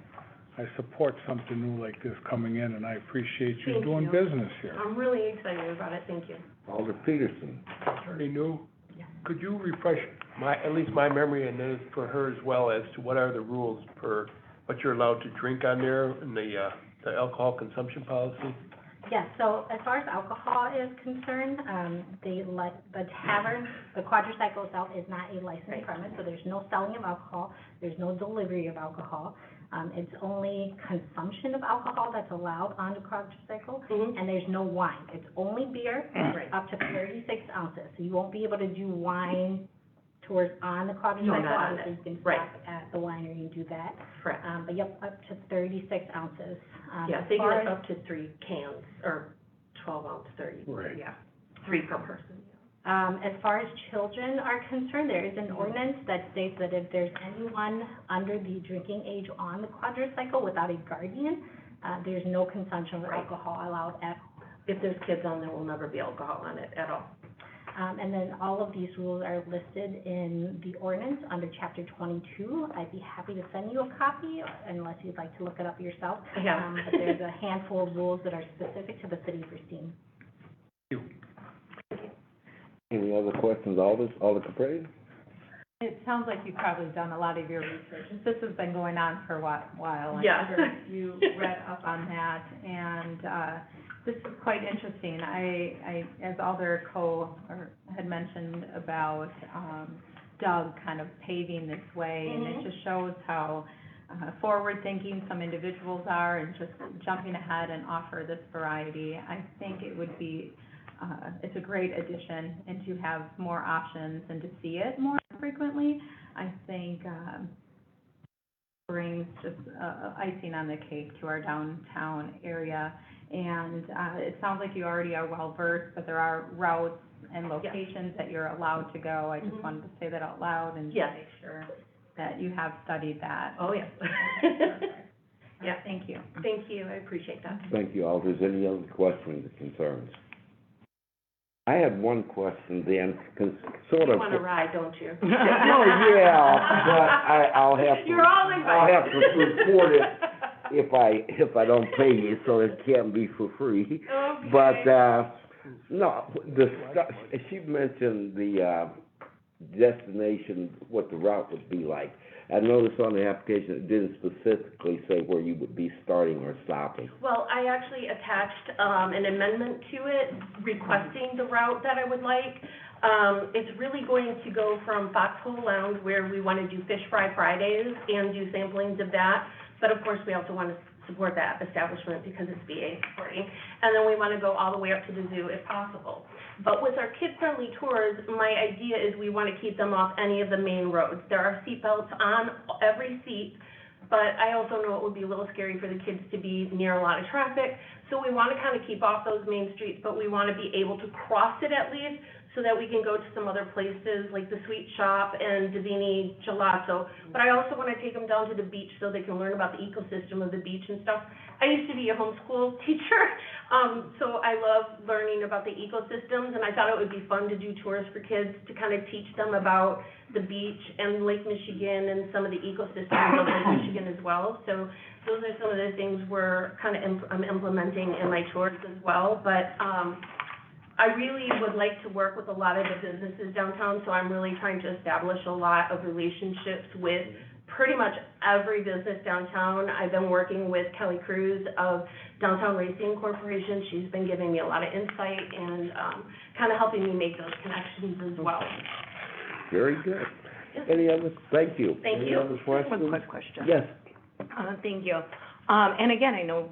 I support something new like this coming in, and I appreciate you Thank doing you. business here. I'm really excited about it, thank you. Alder Peterson. Attorney New, Yeah. could you refresh at least my memory, and then for her as well, as to what are the rules for what you're allowed to drink on there, and the alcohol consumption policy? Yes, so as far as alcohol is concerned, the tavern, the quadricycle itself is not a licensed premise, so there's no selling of alcohol, there's no delivery of alcohol. It's only consumption of alcohol that's allowed on the quadricycle, Mhm. and there's no wine. It's only beer, Right. up to 36 ounces. So you won't be able to do wine tours on the quadricycle. No, not on Obviously, it. you can Right. stop at the winery and do that. Correct. But yep, up to 36 ounces. Yeah, as they far get as- up to 3 cans, or 12 ounce, 30. Right. Yeah, 3 per person. As far as children are concerned, there is an ordinance that states that if there's anyone under the drinking age on the quadricycle without a guardian, there's no consumption of Right. alcohol allowed at. If there's kids on there, will never be alcohol on it at all. And then all of these rules are listed in the ordinance under chapter 22. I'd be happy to send you a copy unless you'd like to look it up yourself. Yeah. But there's a handful of rules that are specific to the city of Racine. Any other questions, Alder Capri? It sounds like you've probably done a lot of your research, and this has been going on for a while. Yeah. I'm sure you read up on that, and, this is quite interesting. I, as Alder had mentioned about, Doug kind of paving this way, and it just shows how, forward-thinking some individuals are and just jumping ahead and offer this variety. I think it would be, it's a great addition, and to have more options and to see it more frequently, I think, brings just, icing on the cake to our downtown area. And, it sounds like you already are well-versed, but there are routes and locations that you're allowed to go. I just wanted to say that out loud and just Yes. make sure that you have studied that. Oh, yeah. Yeah. Thank you. Thank you, I appreciate that. Thank you, Alders. Any other questions or concerns? I had one question then, sort You of. want to ride, don't you? No, yeah, but I'll have to. You're all invited. I'll have to report it if I don't pay you, so it can't be for free. Okay. But, no, she mentioned the, destination, what the route would be like. I noticed on the application, it didn't specifically say where you would be starting or stopping. Well, I actually attached, an amendment to it requesting the route that I would like. It's really going to go from Foxhole Lounge, where we want to do Fish Fry Fridays and do samplings of that. But of course, we also want to support that establishment because it's VA supporting. And then we want to go all the way up to the zoo if possible. But with our kid-friendly tours, my idea is we want to keep them off any of the main roads. There are seatbelts on every seat, but I also know it would be a little scary for the kids to be near a lot of traffic. So we want to kind of keep off those main streets, but we want to be able to cross it at least so that we can go to some other places like the Sweet Shop and Davini Gelato. But I also want to take them down to the beach so they can learn about the ecosystem of the beach and stuff. I used to be a homeschool teacher, so I love learning about the ecosystems, and I thought it would be fun to do tours for kids to kind of teach them about the beach and Lake Michigan and some of the ecosystems of Lake Michigan as well. So those are some of the things I'm implementing in my tours as well. But I really would like to work with a lot of the businesses downtown, so I'm really trying to establish a lot of relationships with pretty much every business downtown. I've been working with Kelly Cruz of Downtown Racing Corporation. She's been giving me a lot of insight and kind of helping me make those connections as well. Very good. Any other, thank you. Thank Any you. other questions? One quick question. Yes. Thank you. And again, I know,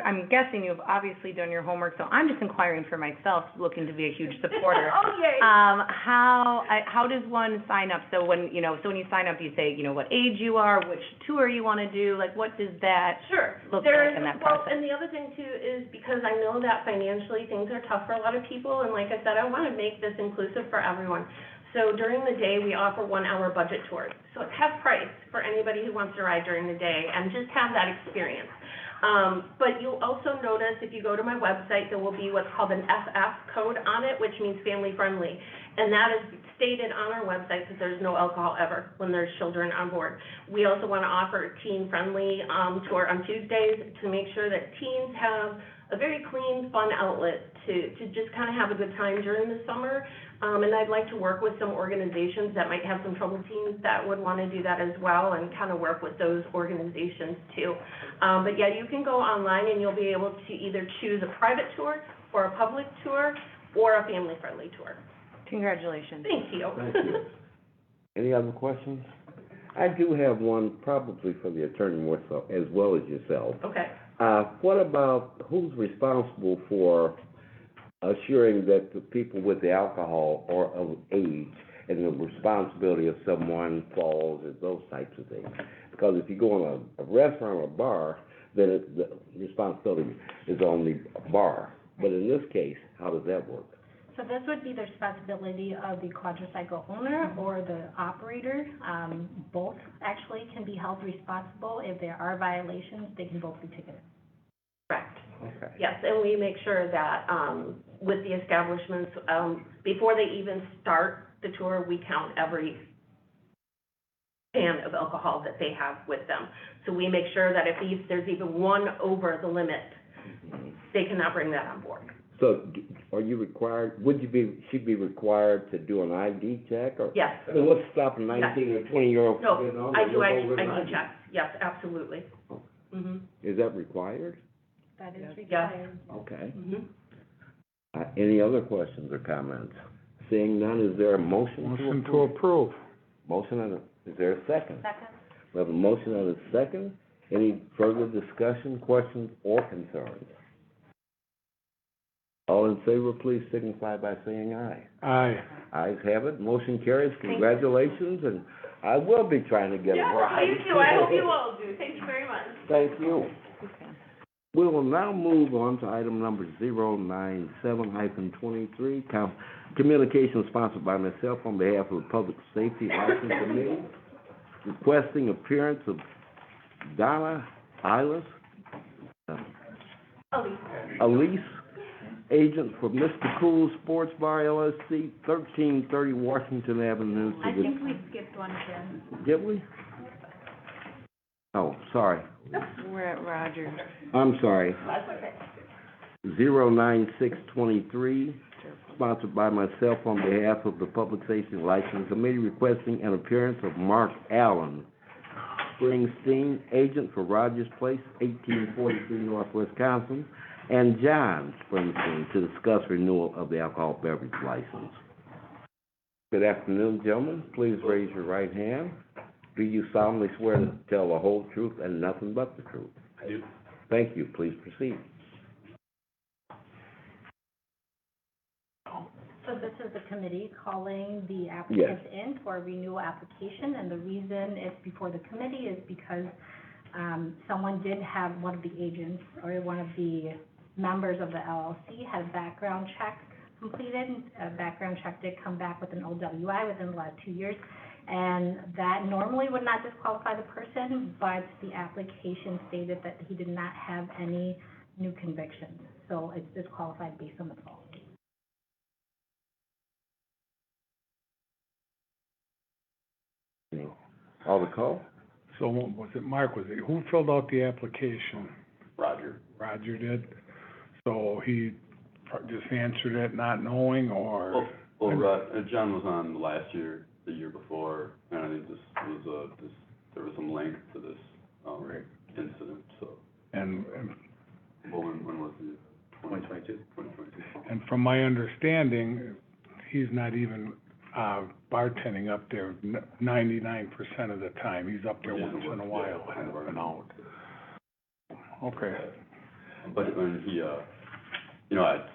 I'm guessing you've obviously done your homework, so I'm just inquiring for myself, looking to be a huge supporter. Oh, yay. How does one sign up? So when you sign up, you say, what age you are, which tour you want to do, like, what does that Sure. look like in that Well, process? and the other thing too is because I know that financially things are tough for a lot of people, and like I said, I want to make this inclusive for everyone. So during the day, we offer 1-hour budget tours. So it's half price for anybody who wants to ride during the day and just have that experience. But you'll also notice if you go to my website, there will be what's called an FF code on it, which means family friendly. And that is stated on our website that there's no alcohol ever when there's children on board. We also want to offer a teen-friendly tour on Tuesdays to make sure that teens have a very clean, fun outlet to just kind of have a good time during the summer. And I'd like to work with some organizations that might have some troubled teens that would want to do that as well and kind of work with those organizations too. But yeah, you can go online and you'll be able to either choose a private tour or a public tour or a family-friendly tour. Congratulations. Thank you. Thank you. Any other questions? I do have one probably for the attorney more so, as well as yourself. Okay. What about who's responsible for assuring that the people with the alcohol are of age and the responsibility of someone falls and those types of things? Because if you go in a restaurant or a bar, then the responsibility is on the bar. But in this case, how does that work? So this would be the responsibility of the quadricycle owner or the operator. Both actually can be held responsible. If there are violations, they can both be ticketed. Correct. Okay. Yes, and we make sure that, with the establishments, before they even start the tour, we count every can of alcohol that they have with them. So we make sure that if there's even one over the limit, they cannot bring that on board. So are you required, should be required to do an ID check or? Yes. I mean, what's stopping 19 or 20-year-old No, from getting on? I do Over ID checks, yes, absolutely. Mm-hmm. Is that required? That is Yes. required. Okay. Mm-hmm. Any other questions or comments? Seeing none, is there a motion to Motion to approve? approve. Motion and is there a second? Second? We have a motion and a second. Any further discussion, questions, or concerns? All in favor, please signify by saying aye. Aye. Ayes have it, motion carries, congratulations, and I will be trying to get it Yeah, right. you too, I hope you all do, thank you very much. Thank you. We will now move on to item number 097-23, communication sponsored by myself on behalf of the Public Safety License Committee, requesting appearance of Donna Eilis, Elise, agent for Mr. Cool Sports Bar LLC, 1330 Washington Avenue. I think we skipped one again. Did we? Oh, sorry. We're at Rogers. I'm sorry. That's okay. 09623, sponsored by myself on behalf of the Public Safety License Committee, requesting an appearance of Mark Allen, Springsteen, agent for Rogers Place, 1843 North Wisconsin, and John Springsteen to discuss renewal of the alcohol beverage license. Good afternoon, gentlemen. Please raise your right hand. Do you solemnly swear to tell the whole truth and nothing but the truth? I do. Thank you. Please proceed. So this is the committee calling the applicants in for a renewal application, and the reason it's before the committee is because someone did have, one of the agents or one of the members of the LLC had a background check completed. A background check did come back with an OWI within the last 2 years, and that normally would not disqualify the person, but the application stated that he did not have any new convictions, so it's disqualified based on the policy. All the call? So was it Mark, who filled out the application? Roger. Roger did? So he just answered it not knowing, or? John was on last year, the year before, and I think this was, there was some length to this, Right. incident, so. And Well, when was it? 2022. 2022. and from my understanding, he's not even, bartending up there 99% of the time. He's up there once in a while, helping out. Okay. But when he, I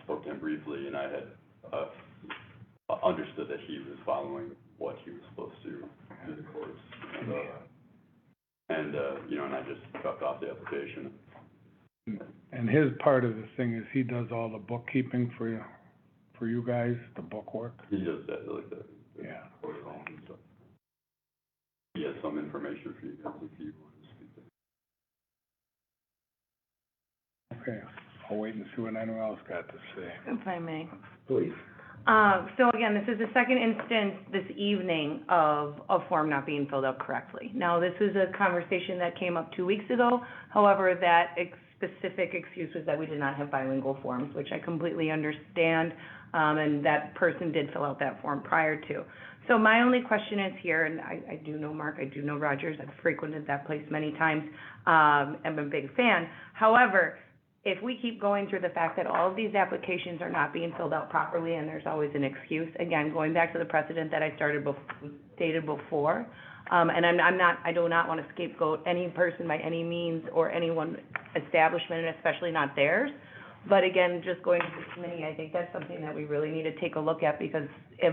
spoke to him briefly, and I had, understood that he was following what he was supposed to do the course. And I just dropped off the application. And his part of the thing is he does all the bookkeeping for you guys, the bookwork? He does that, like that. Yeah. And stuff. He has some information for you guys if you want to speak to him. Okay, I'll wait and see what anyone else got to say. If I may. Please. So again, this is the second instance this evening of a form not being filled out correctly. Now, this is a conversation that came up 2 weeks ago. However, that specific excuse was that we did not have bilingual forms, which I completely understand, and that person did fill out that form prior to. So my only question is here, and I do know Mark, I do know Rogers, I've frequented that place many times, I'm a big fan. However, if we keep going through the fact that all of these applications are not being filled out properly and there's always an excuse, again, going back to the precedent that I stated before, And I do not want to scapegoat any person by any means or any one establishment, and especially not theirs. But again, just going to the committee, I think that's something that we really need to take a look at, because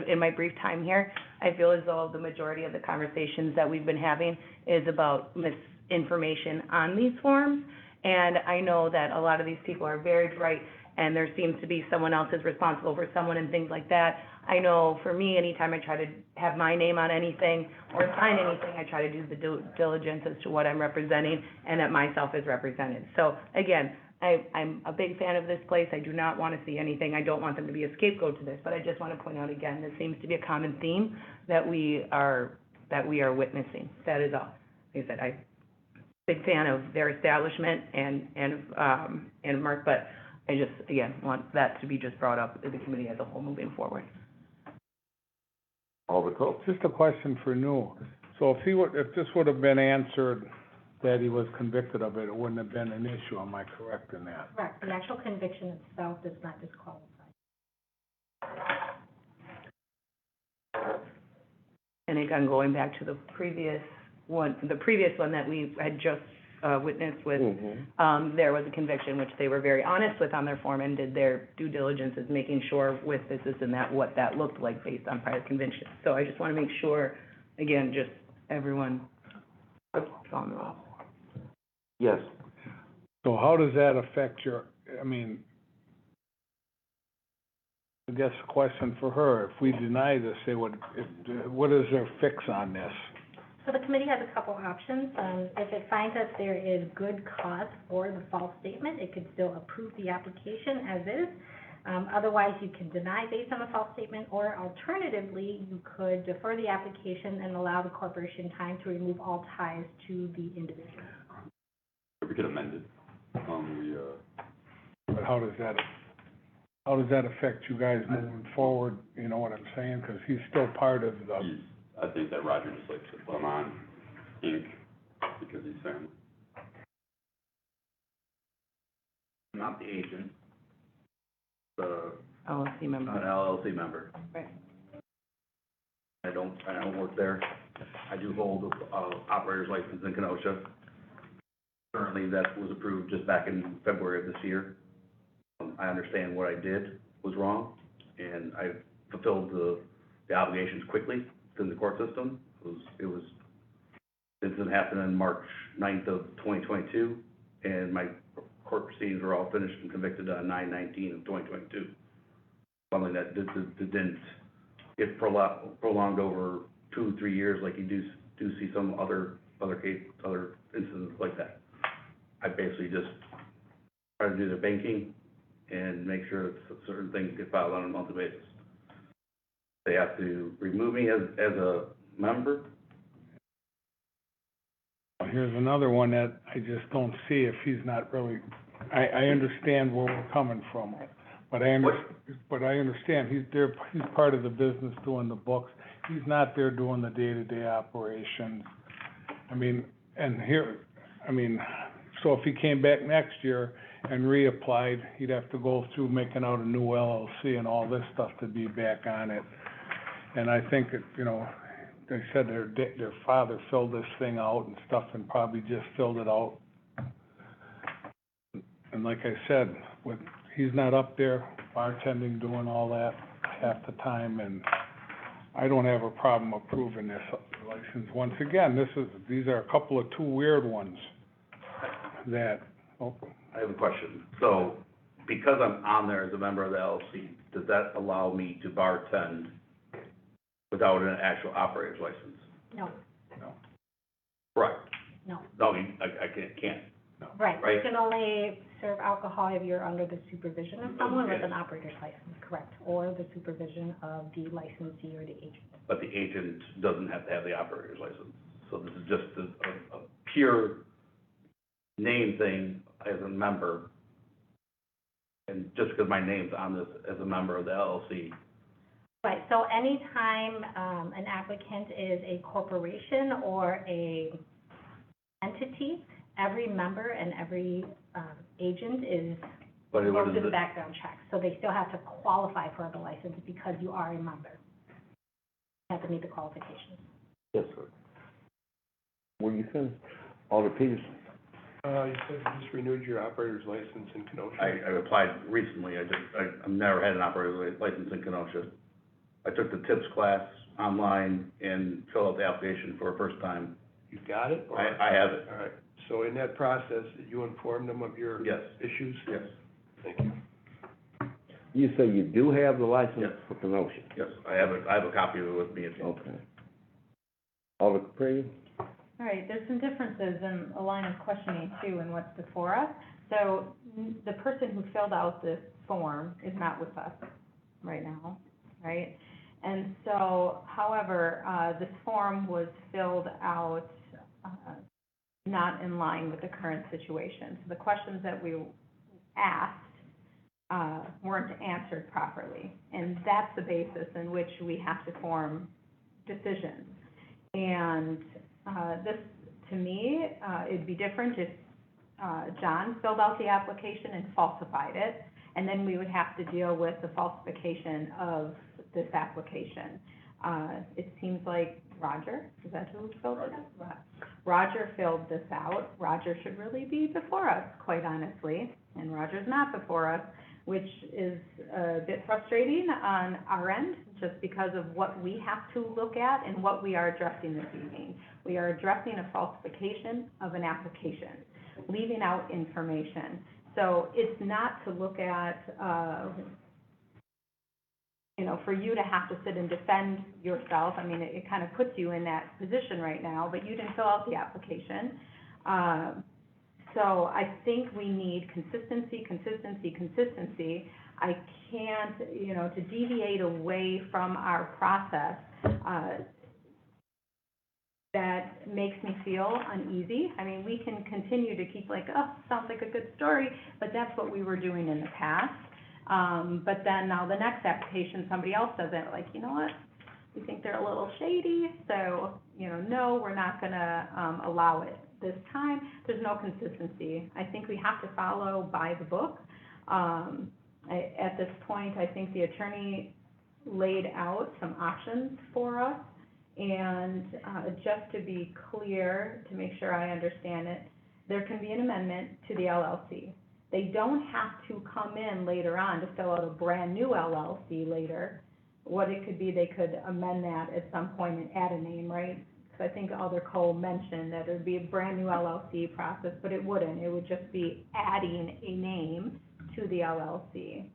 in my brief time here, I feel as though the majority of the conversations that we've been having is about misinformation on these forms. And I know that a lot of these people are very bright, and there seems to be someone else is responsible for someone and things like that. I know for me, anytime I try to have my name on anything or sign anything, I try to do the due diligence as to what I'm representing and that myself is represented. So again, I'm a big fan of this place. I do not want to see anything. I don't want them to be a scapegoat to this, but I just want to point out again, this seems to be a common theme that we are witnessing. That is all. Like I said, I'm a big fan of their establishment and Mark, but I just, again, want that to be just brought up in the committee as a whole moving forward. Alder Coe. Just a question for New. So if this would have been answered that he was convicted of it, it wouldn't have been an issue, am I correct in that? Correct, the actual conviction itself does not disqualify. And again, going back to the previous one that we had just witnessed with, there was a conviction which they were very honest with on their form and did their due diligence as making sure with this and that, what that looked like based on prior convictions. So I just want to make sure, again, just everyone on the roll. Yes. So how does that affect I guess a question for her, if we deny this, what is their fix on this? So the committee has a couple options. If it finds that there is good cause for the false statement, it could still approve the application as is. Otherwise, you can deny based on a false statement, or alternatively, you could defer the application and allow the corporation time to remove all ties to the individual. We could amend it. But how does that affect you guys moving forward, you know what I'm saying? Because he's still part of the... I think that Roger just likes to put him on Inc. because he's family. Not the agent, the LLC member. an LLC member. Right. I don't work there. I do hold a operator's license in Kenosha. Currently, that was approved just back in February of this year. I understand what I did was wrong, and I fulfilled the obligations quickly in the court system. This incident happened on March 9th of 2022, and my court proceedings were all finished and convicted on 9/19 of 2022. Something that didn't get prolonged over 2-3 years like you do see some other incidents like that. I basically just try to do the banking and make sure that certain things get filed on a monthly basis. They have to remove me as a member. Here's another one that I just don't see if he's not really, I understand where we're coming from, but I understand he's part of the business doing the books. He's not there doing the day-to-day operations. So if he came back next year and reapplied, he'd have to go through making out a new LLC and all this stuff to be back on it. And I think that, they said their father filled this thing out and stuff and probably just filled it out. And like I said, he's not up there bartending, doing all that half the time, and I don't have a problem approving this license. Once again, these are a couple of two weird ones that, I have a question. So, because I'm on there as a member of the LLC, does that allow me to bartend without an actual operator's license? No, Correct. no. No, I can't. Right, you Right. can only serve alcohol if you're under the supervision of someone with an operator's license, correct? Or the supervision of the licensee or the agent. But the agent doesn't have to have the operator's license. So this is just a pure name thing as a member. And just because my name's on this as a member of the LLC. Right, so anytime, an applicant is a corporation or a entity, every member and every, agent is But it goes was through the background check. So they still have to qualify for the license because you are a member. You have to meet the qualifications. Yes, sir. Were you finished? Alder Peterson? You said you just renewed your operator's license in Kenosha. I applied recently, I've never had an operator's license in Kenosha. I took the TIPS class online and filled out the application for a first time. You got it? or- I have it. All right, so in that process, you informed them of your Yes. issues? Yes, Thank you. You say you do have the license Yes. for Kenosha? yes, I have a copy of it with me. Okay. Alder Capri? All right, there's some differences in a line of questioning too and what's before us. So the person who filled out this form is not with us right now, right? And so, however, this form was filled out not in line with the current situation. So the questions that we asked weren't answered properly. And that's the basis in which we have to form decisions. And this, to me, it'd be different if John filled out the application and falsified it, and then we would have to deal with the falsification of this application. It seems like Roger, is that who filled it out? Roger filled this out. Roger should really be before us, quite honestly, and Roger's not before us, which is a bit frustrating on our end, just because of what we have to look at and what we are addressing this evening. We are addressing a falsification of an application, leaving out information. So it's not to look at, for you to have to sit and defend yourself. I mean, it kind of puts you in that position right now, but you didn't fill out the application. So I think we need consistency. I can't, to deviate away from our process, that makes me feel uneasy. I mean, we can continue to keep like, oh, sounds like a good story, but that's what we were doing in the past. But then now the next application, somebody else does it, like, you know what? We think they're a little shady, so, no, we're not gonna, allow it this time. There's no consistency. I think we have to follow by the book. At this point, I think the attorney laid out some options for us, and, just to be clear, to make sure I understand it, there can be an amendment to the LLC. They don't have to come in later on to fill out a brand-new LLC later. What it could be, they could amend that at some point and add a name, right? Because I think Alder Cole mentioned that it would be a brand-new LLC process, but it wouldn't. It would just be adding a name to the LLC.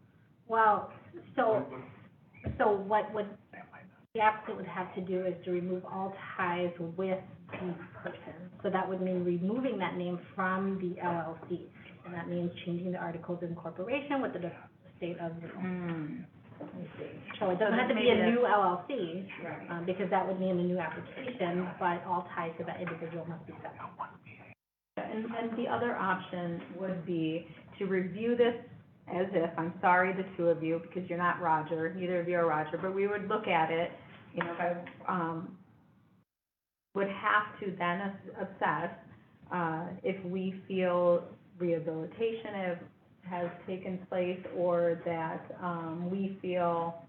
Well, so what the applicant would have to do is to remove all ties with the person. So that would mean removing that name from the LLC. And that means changing the articles of incorporation with the state of, let me see. So it doesn't have to be a new LLC, because that would mean a new application, but all ties to that individual must be separate. And the other option would be to review this as if, I'm sorry, the two of you, because you're not Roger, neither of you are Roger, but we would look at it, if I, would have to then assess, if we feel rehabilitation has taken place, or that, we feel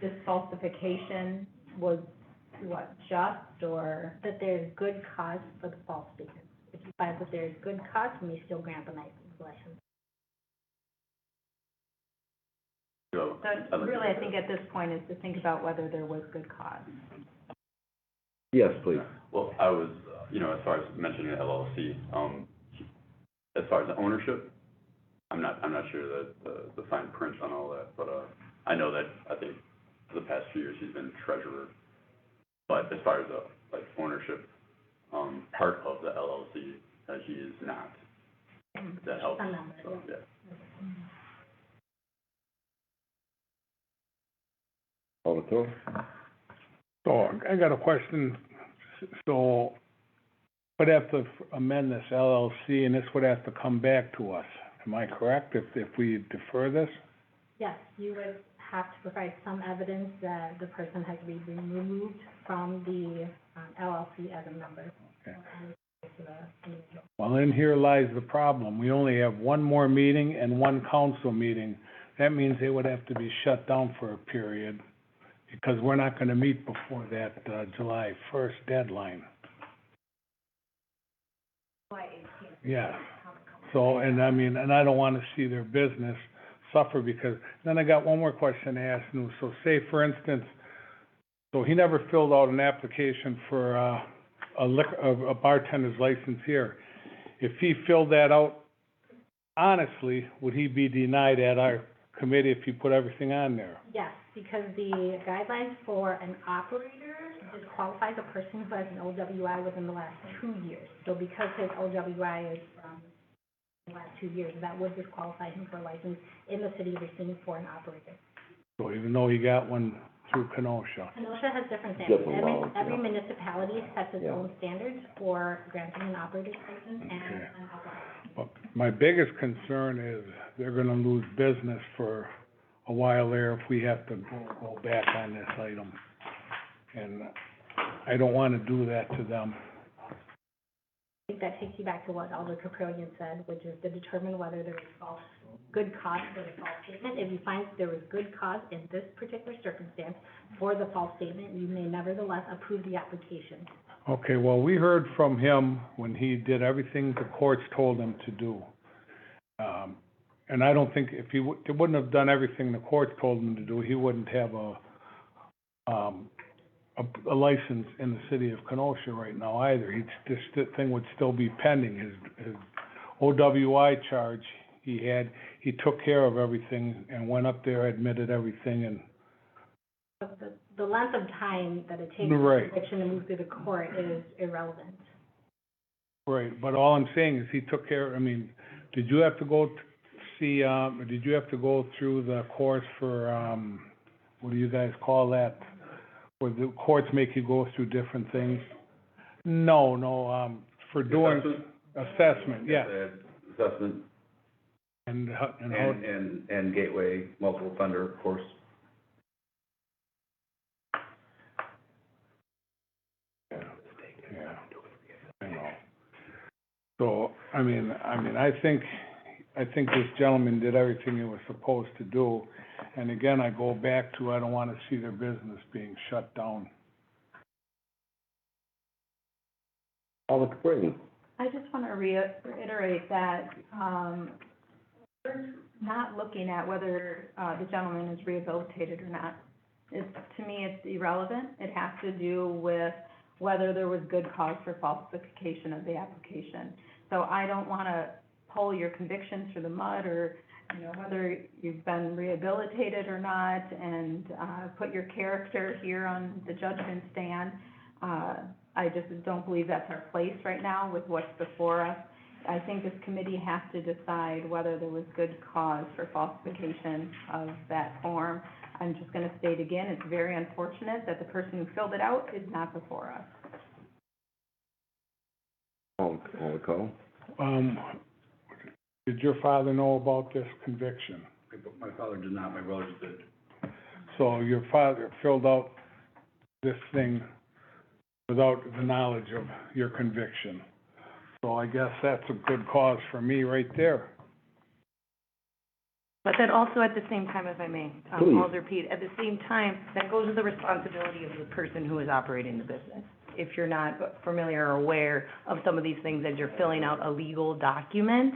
this falsification was, just, or That there's good cause for the false statement. If you find that there's good cause, we may still grant the license. So, So really, I think at this point is to think about whether there was good cause. Yes, please. well, I was, as far as mentioning the LLC, as far as the ownership, I'm not sure that the fine print on all that, but, I know that, I think, for the past few years, he's been treasurer. But as far as the, ownership, part of the LLC, he is not. That helps, so, yeah. Alder Cole? So I got a question. So would have to amend this LLC, and this would have to come back to us. Am I correct, if we defer this? Yes, you would have to provide some evidence that the person has been removed from the LLC as a member. Okay. To the individual. Well, in here lies the problem. We only have one more meeting and one council meeting. That means they would have to be shut down for a period, because we're not gonna meet before that, July 1st deadline. Yeah. So, and I mean, and I don't wanna see their business suffer, because, then I got one more question to ask you. So say, for instance, so he never filled out an application for, a bartender's license here. If he filled that out honestly, would he be denied at our committee if you put everything on there? Yes, because the guidelines for an operator disqualifies a person who has an OWI within the last 2 years. So because his OWI is from the last 2 years, that would disqualify him for a license in the city of Racine for an operator. So even though he got one through Kenosha? Kenosha has different standards. Different laws, Every yeah. municipality sets its Yeah. own standards for granting an operator's license and Okay. an alcohol. But my biggest concern is they're gonna lose business for a while there if we have to go back on this item. And I don't wanna do that to them. I think that takes you back to what Alder Caprillion said, which is to determine whether there is good cause for the false statement. If you find there was good cause in this particular circumstance for the false statement, you may nevertheless approve the application. Okay, well, we heard from him when he did everything the courts told him to do. And I don't think, if he wouldn't have done everything the courts told him to do, he wouldn't have a license in the city of Kenosha right now either. This thing would still be pending. His OWI charge he took care of everything and went up there, admitted everything, and The length of time that it takes for Right. conviction to move through the court is irrelevant. right, but all I'm saying is he took care, I mean, did you have to go did you have to go through the course for, what do you guys call that? Where the courts make you go through different things? No, for doing assessment, yes. Assessment And how, and gateway, multiple offender, of course. yeah, I know. So, I mean, I think this gentleman did everything he was supposed to do. And again, I go back to, I don't wanna see their business being shut down. Alder Caprillion. I just want to reiterate that, we're not looking at whether, the gentleman is rehabilitated or not. To me, it's irrelevant. It has to do with whether there was good cause for falsification of the application. So I don't want to pull your convictions through the mud, or, whether you've been rehabilitated or not, and, put your character here on the judgment stand. I just don't believe that's our place right now with what's before us. I think this committee has to decide whether there was good cause for falsification of that form. I'm just gonna state again, it's very unfortunate that the person who filled it out is not before us. Alder Cole. Did your father know about this conviction? My father did not, my brothers did. So your father filled out this thing without the knowledge of your conviction. So I guess that's a good cause for me right there. But then also at the same time, if I may, Please. Alder Pete, at the same time, that goes to the responsibility of the person who is operating the business. If you're not familiar or aware of some of these things as you're filling out a legal document,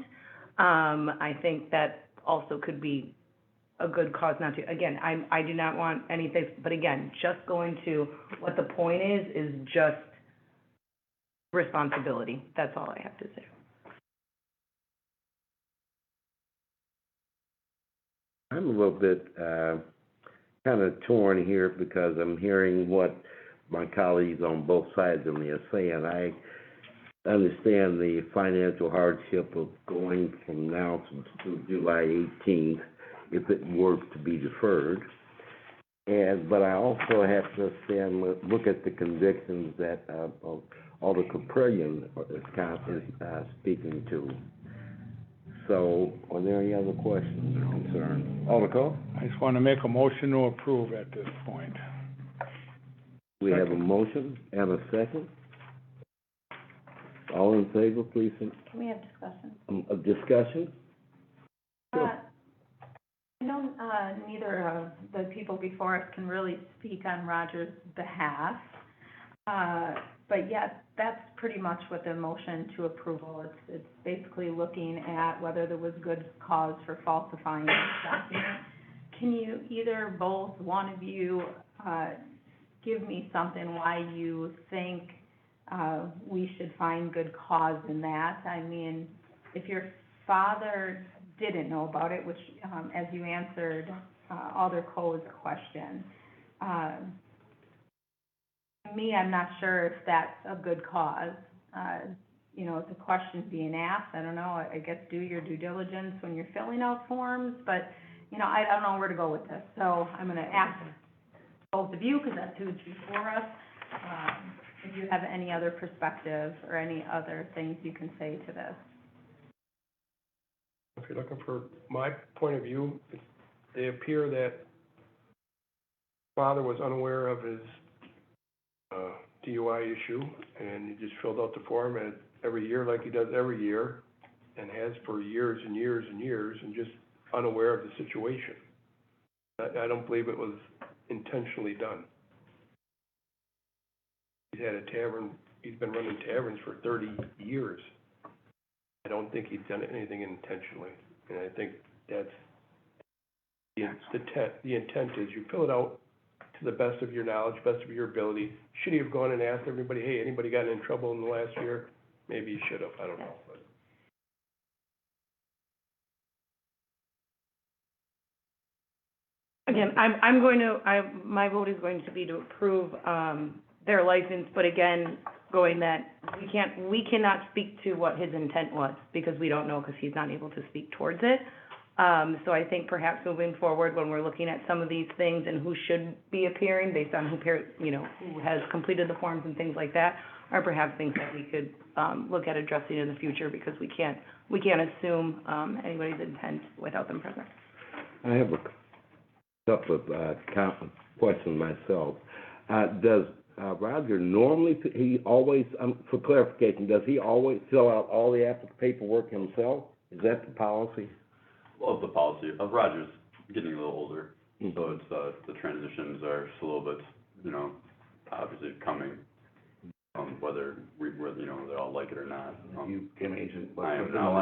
I think that also could be a good cause not to. Again, I do not want anything, but again, just going to what the point is just responsibility. That's all I have to say. I'm a little bit, kind of torn here because I'm hearing what my colleagues on both sides of me are saying. I understand the financial hardship of going from now to July 18th, if it were to be deferred. But I also have to look at the convictions that, Alder Caprillion is speaking to. So, are there any other questions or concerns? Alder Cole? I just want to make a motion to approve at this point. We have a motion and a second. All in favor, please, Can we have discussion? a discussion? Sure. I know, neither of the people before us can really speak on Roger's behalf. But yeah, that's pretty much what the motion to approval, it's basically looking at whether there was good cause for falsifying this document. Can you either, both, one of you, give me something why you think, we should find good cause in that? I mean, if your father didn't know about it, which, as you answered, Alder Coe's question, to me, I'm not sure if that's a good cause. You know, it's a question being asked, I don't know, I guess do your due diligence when you're filling out forms, but, you know, I don't know where to go with this. So I'm gonna ask both of you, because that's who's before us, if you have any other perspective or any other things you can say to this. If you're looking for my point of view, they appear that father was unaware of his DUI issue, and he just filled out the form every year like he does every year, and has for years and years and years, and just unaware of the situation. I don't believe it was intentionally done. He's had a tavern, he's been running taverns for 30 years. I don't think he's done anything intentionally, and I think that's the intent is you fill it out to the best of your knowledge, best of your ability. Should he have gone and asked everybody, hey, anybody got in trouble in the last year? Maybe he should have, I don't know. But Again, my vote is going to be to approve, their license, but again, going that we cannot speak to what his intent was, because we don't know, because he's not able to speak towards it. So I think perhaps moving forward, when we're looking at some of these things and who should be appearing based on who has completed the forms and things like that, are perhaps things that we could, look at addressing in the future, because we can't assume, anybody's intent without them present. I have a couple of questions myself. Does Roger normally, he always, for clarification, does he always fill out all the paperwork himself? Is that the policy? Well, the policy of Roger's getting a little older, so it's, the transitions are just a little bit, obviously coming, whether they all like it or not. You became agent, I am in now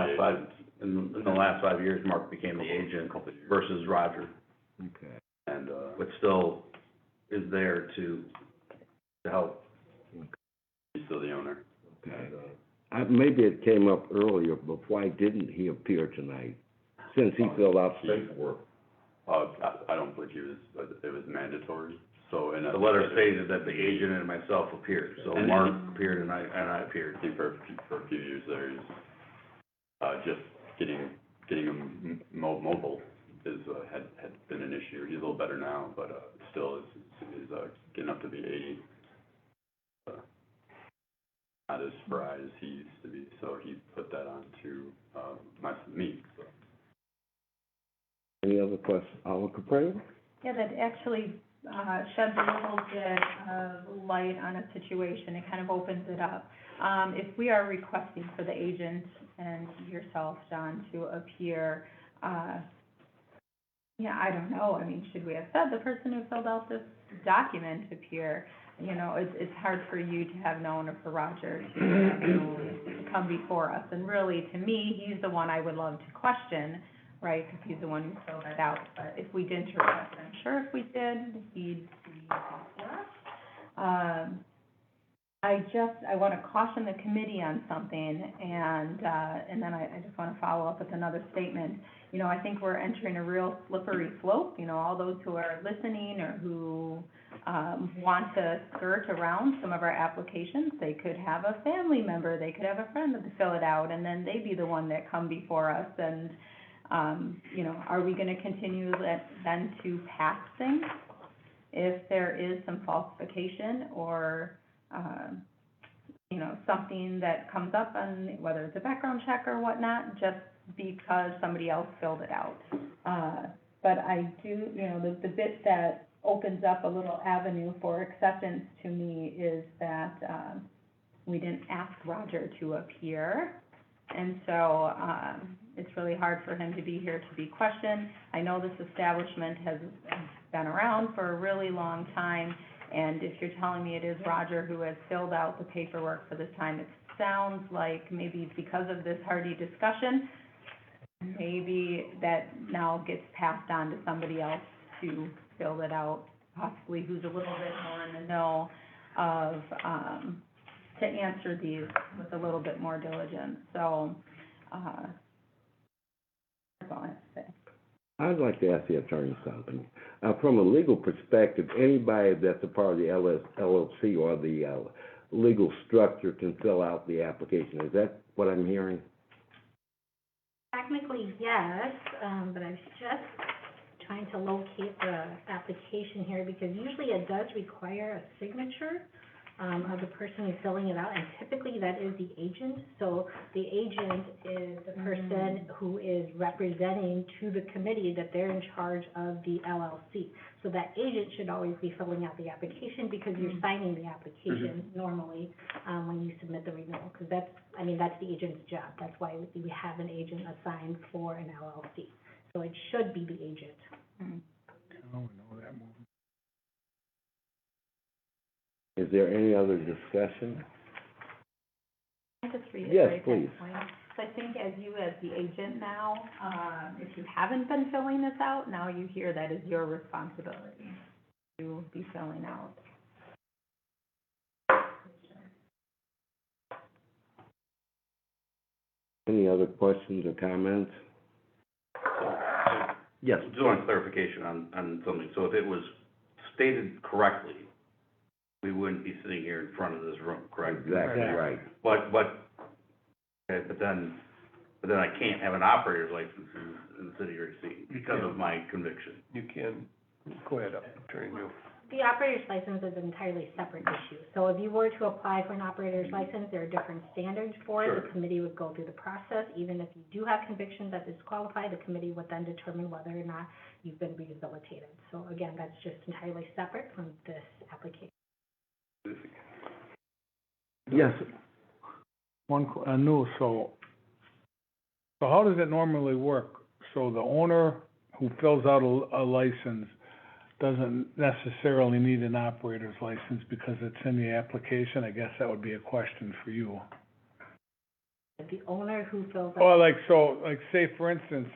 the last 5 years, Mark became the agent versus Roger, Okay. and, but still is there to help. He's still the owner. Okay. Maybe it came up earlier, but why didn't he appear tonight, since he filled out the paperwork? I don't believe it was mandatory, so. The letter stated that the agent and myself appeared, so And Mark appeared and I appeared. I think for a few years there, he's, just getting him mobile had been an issue. He's a little better now, but, still is getting up to be 80. Not as spry as he used to be, so he put that on to, me, so. Any other questions? Alder Caprea? Yeah, that actually, sheds a little bit of light on a situation, it kind of opens it up. If we are requesting for the agent and yourself, John, to appear, I don't know, I mean, should we have said the person who filled out this document appear? It's hard for you to have known, or for Roger to have known to come before us. And really, to me, he's the one I would love to question, right, because he's the one who filled it out. But if we didn't request it, I'm sure if we did, he'd be before us. I want to caution the committee on something, and then I just want to follow up with another statement. I think we're entering a real slippery slope. All those who are listening or who want to skirt around some of our applications, they could have a family member, they could have a friend that would fill it out, and then they'd be the one that come before us. And, are we going to continue then to pass things if there is some falsification or something that comes up on, whether it's a background check or whatnot, just because somebody else filled it out. But I do, the bit that opens up a little avenue for acceptance to me is that we didn't ask Roger to appear. And so it's really hard for him to be here to be questioned. I know this establishment has been around for a really long time, And if you're telling me it is Roger who has filled out the paperwork for this time, it sounds like maybe because of this hearty discussion, maybe that now gets passed on to somebody else to fill it out, possibly who's a little bit more in the know of, to answer these with a little bit more diligence. So, that's all I have to say. I'd like to ask the attorney something. From a legal perspective, anybody that's a part of the LLC or the, legal structure can fill out the application. Is that what I'm hearing? Technically, yes, but I was just trying to locate the application here, because usually it does require a signature, of the person who's filling it out, and typically that is the agent. So the agent is the person who is representing to the committee that they're in charge of the LLC. So that agent should always be filling out the application, because you're signing the application normally, when you submit the renewal, because that's the agent's job. That's why we have an agent assigned for an LLC. So it should be the agent. Oh, no, that movie. Is there any other discussion? I just Yes, reiterate please. that point. So I think as the agent now, if you haven't been filling this out, now you hear that is your responsibility to be filling out. Any other questions or comments? Yes, just want clarification on something. So if it was stated correctly, we wouldn't be sitting here in front of this room, correct? Exactly right. But then I can't have an operator's license in the city of Racine because of my conviction. You can, go ahead, Attorney New. The operator's license is an entirely separate issue. So if you were to apply for an operator's license, there are different standards for it. Sure. The committee would go through the process. Even if you do have convictions that disqualify, the committee would then determine whether or not you've been rehabilitated. So again, that's just entirely separate from this application. Yes, So how does it normally work? So the owner who fills out a license doesn't necessarily need an operator's license because it's in the application? I guess that would be a question for you. The owner who fills out. Or say for instance,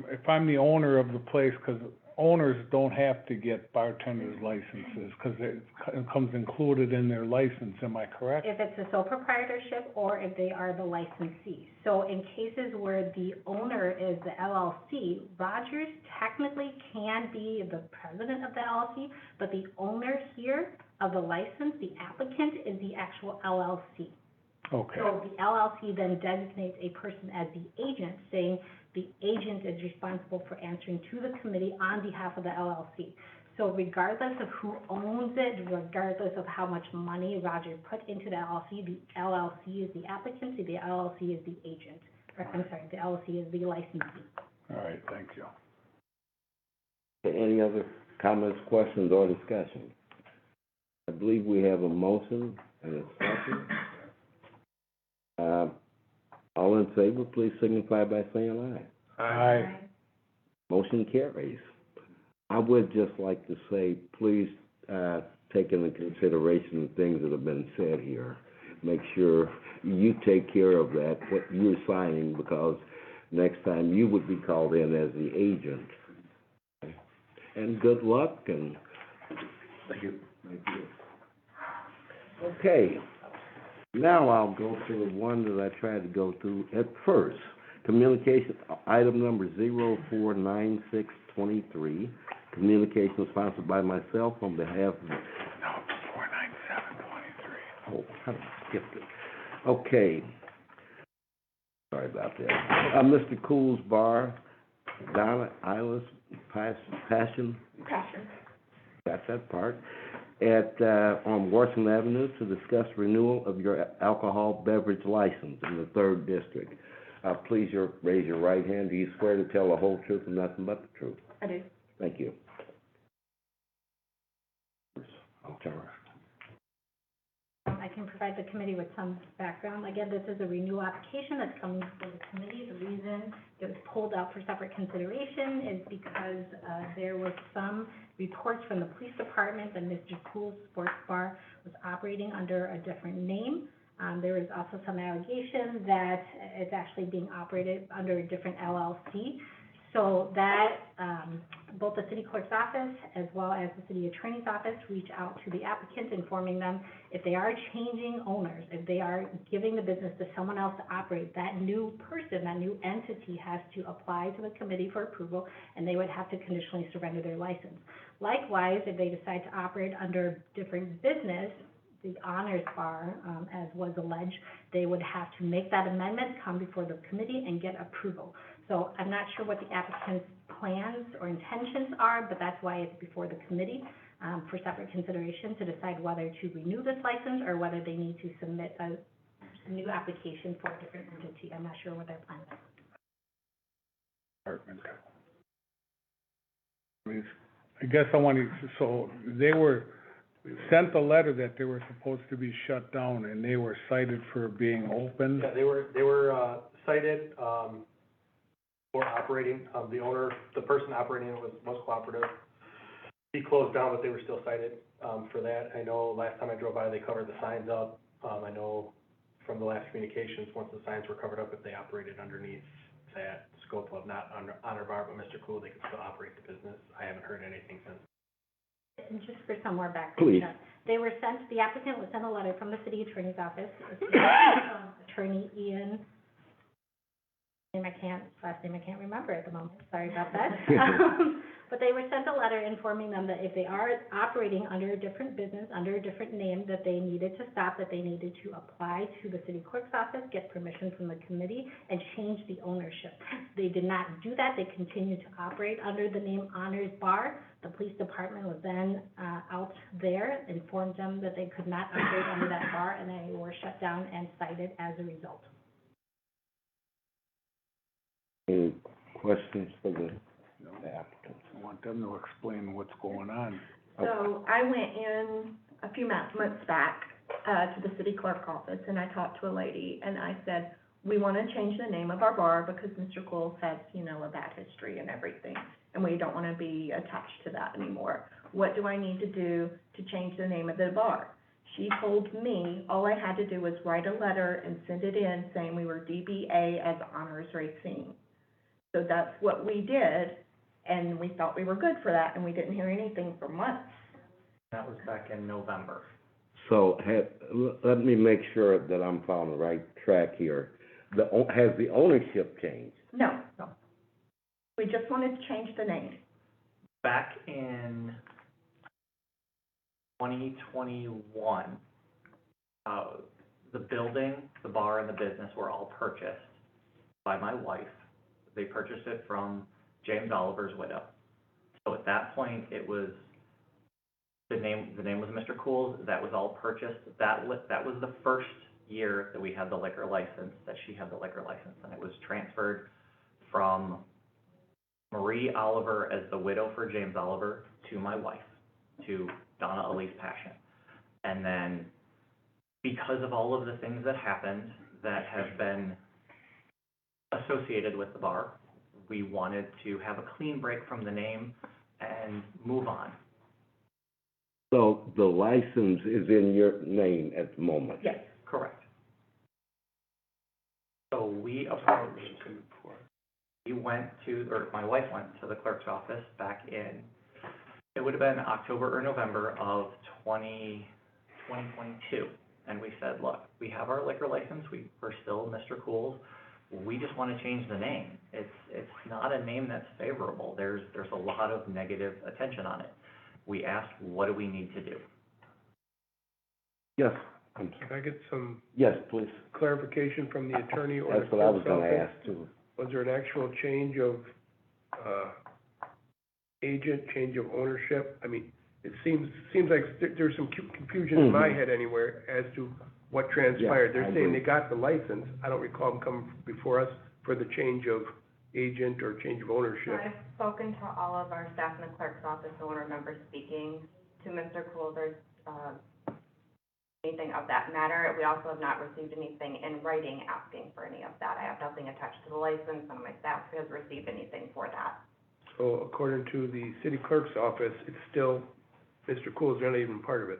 if I'm the owner of the place, because owners don't have to get bartender's licenses, because it comes included in their license, am I correct? If it's a sole proprietorship or if they are the licensee. So in cases where the owner is the LLC, Rogers technically can be the president of the LLC, but the owner here of the license, the applicant, is the actual LLC. Okay. So the LLC then designates a person as the agent, saying the agent is responsible for answering to the committee on behalf of the LLC. So regardless of who owns it, regardless of how much money Roger put into the LLC is the applicant, the LLC is the agent. The LLC is the licensee. All right, thank you. any other comments, questions, or discussion? I believe we have a motion and a second. All in favor, please signify by saying aye. Aye. Motion carries. I would just like to say, please, take into consideration the things that have been said here. Make sure you take care of that, what you're signing, because next time you would be called in as the agent. And good luck, and Thank you. thank you. Okay, now I'll go to the one that I tried to go through at first. Communication, item number 049623. Communication sponsored by myself on behalf of... No, 49723. Oh, I skipped it. Okay. Sorry about that. Mr. Cool's Bar, Donna Islas Passion. Got that part. On Washington Avenue to discuss renewal of your alcohol beverage license in the 3rd District. Please raise your right hand. Do you swear to tell the whole truth and nothing but the truth? I do. Thank you. I can provide the committee with some background. Again, this is a renewal application that's coming before the committee. The reason it was pulled out for separate consideration is because, there was some reports from the police department that Mr. Cool's Sports Bar was operating under a different name. There was also some allegation that it's actually being operated under a different LLC. So that, both the city clerk's office as well as the city attorney's office reach out to the applicant, informing them if they are changing owners, if they are giving the business to someone else to operate, that new person, that new entity has to apply to the committee for approval, and they would have to conditionally surrender their license. Likewise, if they decide to operate under a different business, the Honors Bar, as was alleged, they would have to make that amendment, come before the committee and get approval. So I'm not sure what the applicant's plans or intentions are, but that's why it's before the committee, for separate consideration to decide whether to renew this license or whether they need to submit a new application for a different entity. I'm not sure what their plan is. Department. I guess I want to, so they were sent a letter that they were supposed to be shut down, and they were cited for being open. Yeah, they were cited, for operating, the owner, the person operating it was most cooperative. He closed down, but they were still cited, for that. I know last time I drove by, they covered the signs up. I know from the last communications, once the signs were covered up, if they operated underneath that scope of not Honor Bar, but Mr. Cool, they could still operate the business. I haven't heard anything since. And just for some more background, Please. They were sent, the applicant was sent a letter from the city attorney's office, Attorney Ian, last name I can't remember at the moment, sorry about that. But they were sent a letter informing them that if they are operating under a different business, under a different name, that they needed to stop, that they needed to apply to the city clerk's office, get permission from the committee, and change the ownership. They did not do that. They continued to operate under the name Honors Bar. The police department was then, out there, informed them that they could not operate under that bar, and they were shut down and cited as a result. Any questions for the applicants? I want them to explain what's going on. So I went in a few months back, to the city clerk office, and I talked to a lady, and I said, we want to change the name of our bar because Mr. Coles has, you know, a bad history and everything, and we don't want to be attached to that anymore. What do I need to do to change the name of the bar? She told me all I had to do was write a letter and send it in saying we were DBA as Honors Racing. So that's what we did, and we thought we were good for that, and we didn't hear anything for months. That was back in November. So let me make sure that I'm following the right track here. Has the ownership changed? No. We just wanted to change the name. Back in 2021, the building, the bar, and the business were all purchased by my wife. They purchased it from James Oliver's widow. So at that point, it was, the name was Mr. Cool's, that was all purchased. That was the first year that we had the liquor license, that she had the liquor license, and it was transferred from Marie Oliver as the widow for James Oliver to my wife, to Donna Elise Passion. And then, because of all of the things that happened that have been associated with the bar, we wanted to have a clean break from the name and move on. So the license is in your name at the moment? Yes, correct. So we approached, my wife went to the clerk's office back in, it would have been October or November of 2022. And we said, look, we have our liquor license, we're still Mr. Cool's, we just want to change the name. It's not a name that's favorable. There's a lot of negative attention on it. We asked, what do we need to do? Yes. Can I get some Yes, please. clarification from the attorney or the That's what I was clerk's gonna office? ask too. Was there an actual change of, agent, change of ownership? I mean, it seems like there's some confusion in my head anywhere as to what transpired. Yeah, I They're saying agree. they got the license. I don't recall them coming before us for the change of agent or change of ownership. I've spoken to all of our staff in the clerk's office, and I remember speaking to Mr. Cool. There's, anything of that matter. We also have not received anything in writing asking for any of that. I have nothing attached to the license, none of my staff has received anything for that. So according to the city clerk's office, it's still, Mr. Cool's not even part of it.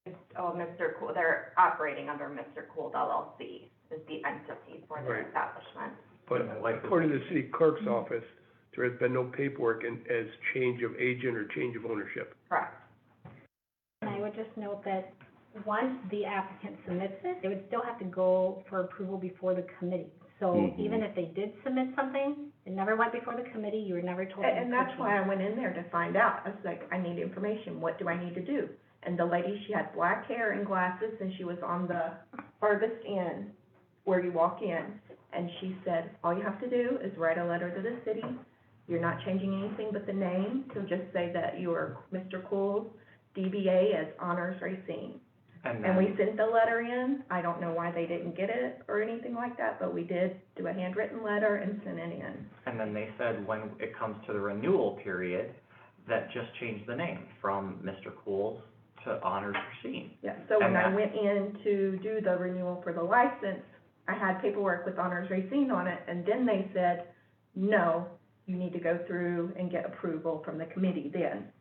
It's, Mr. Cool, they're operating under Mr. Cool LLC is the entity for the Right. establishment. But according to the city clerk's office, there has been no paperwork as change of agent or change of ownership. Correct. And I would just note that once the applicant submits it, they would still have to go for approval before the committee. So Mhm. even if they did submit something, it never went before the committee, you were never told. And that's why I went in there to find out. I was like, I need information, what do I need to do? And the lady, she had black hair and glasses, and she was on the farthest end where you walk in. And she said, all you have to do is write a letter to the city. You're not changing anything but the name, so just say that you are Mr. Cool's DBA as Honors Racine. And we sent the letter in. I don't know why they didn't get it or anything like that, but we did do a handwritten letter and sent it in. And then they said when it comes to the renewal period, that just changed the name from Mr. Cool's to Honors Racine. Yeah, so when And I that- went in to do the renewal for the license, I had paperwork with Honors Racine on it, and then they said, no, you need to go through and get approval from the committee then.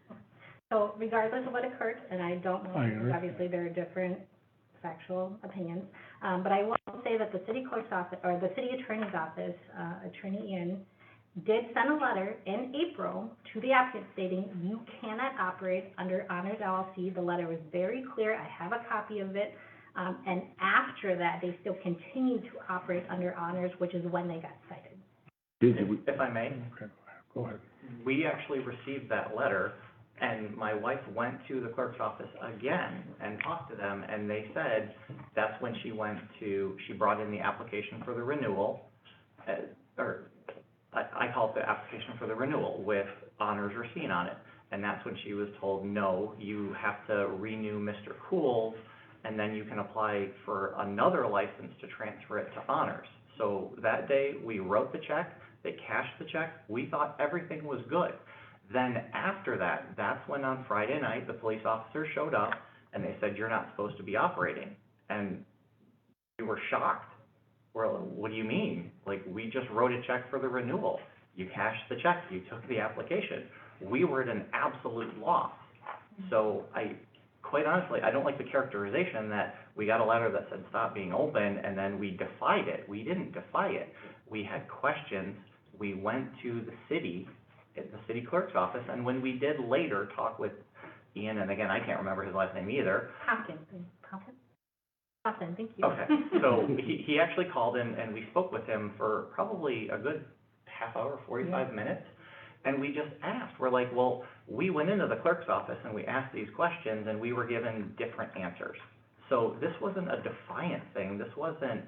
So regardless of what occurred, and I don't know, I because agree. obviously there are different factual opinions, but I will say that the city clerk's office, or the city attorney's office, Attorney Ian, did send a letter in April to the applicant stating, you cannot operate under Honors LLC. The letter was very clear, I have a copy of it, and after that, they still continued to operate under Honors, which is when they got cited. If I may, Okay, go ahead. we actually received that letter, and my wife went to the clerk's office again and talked to them, and they said that's when she brought in the application for the renewal, I call it the application for the renewal with Honors Racine on it. And that's when she was told, no, you have to renew Mr. Cool's, and then you can apply for another license to transfer it to Honors. So that day, we wrote the check, they cashed the check, we thought everything was good. Then after that, that's when on Friday night, the police officer showed up, and they said, you're not supposed to be operating. And we were shocked. We're like, what do you mean? Like, we just wrote a check for the renewal. You cashed the check, you took the application. We were at an absolute loss. So quite honestly, I don't like the characterization that we got a letter that said stop being open, and then we defied it. We didn't defy it. We had questions. We went to the city, at the city clerk's office, and when we did later talk with Ian, and again, I can't remember his last name either. Hopkins, thank you. Okay, so he actually called in, and we spoke with him for probably a good half hour, 45 minutes, and we just asked, we're like, well, we went into the clerk's office and we asked these questions, and we were given different answers. So this wasn't a defiant thing, this wasn't,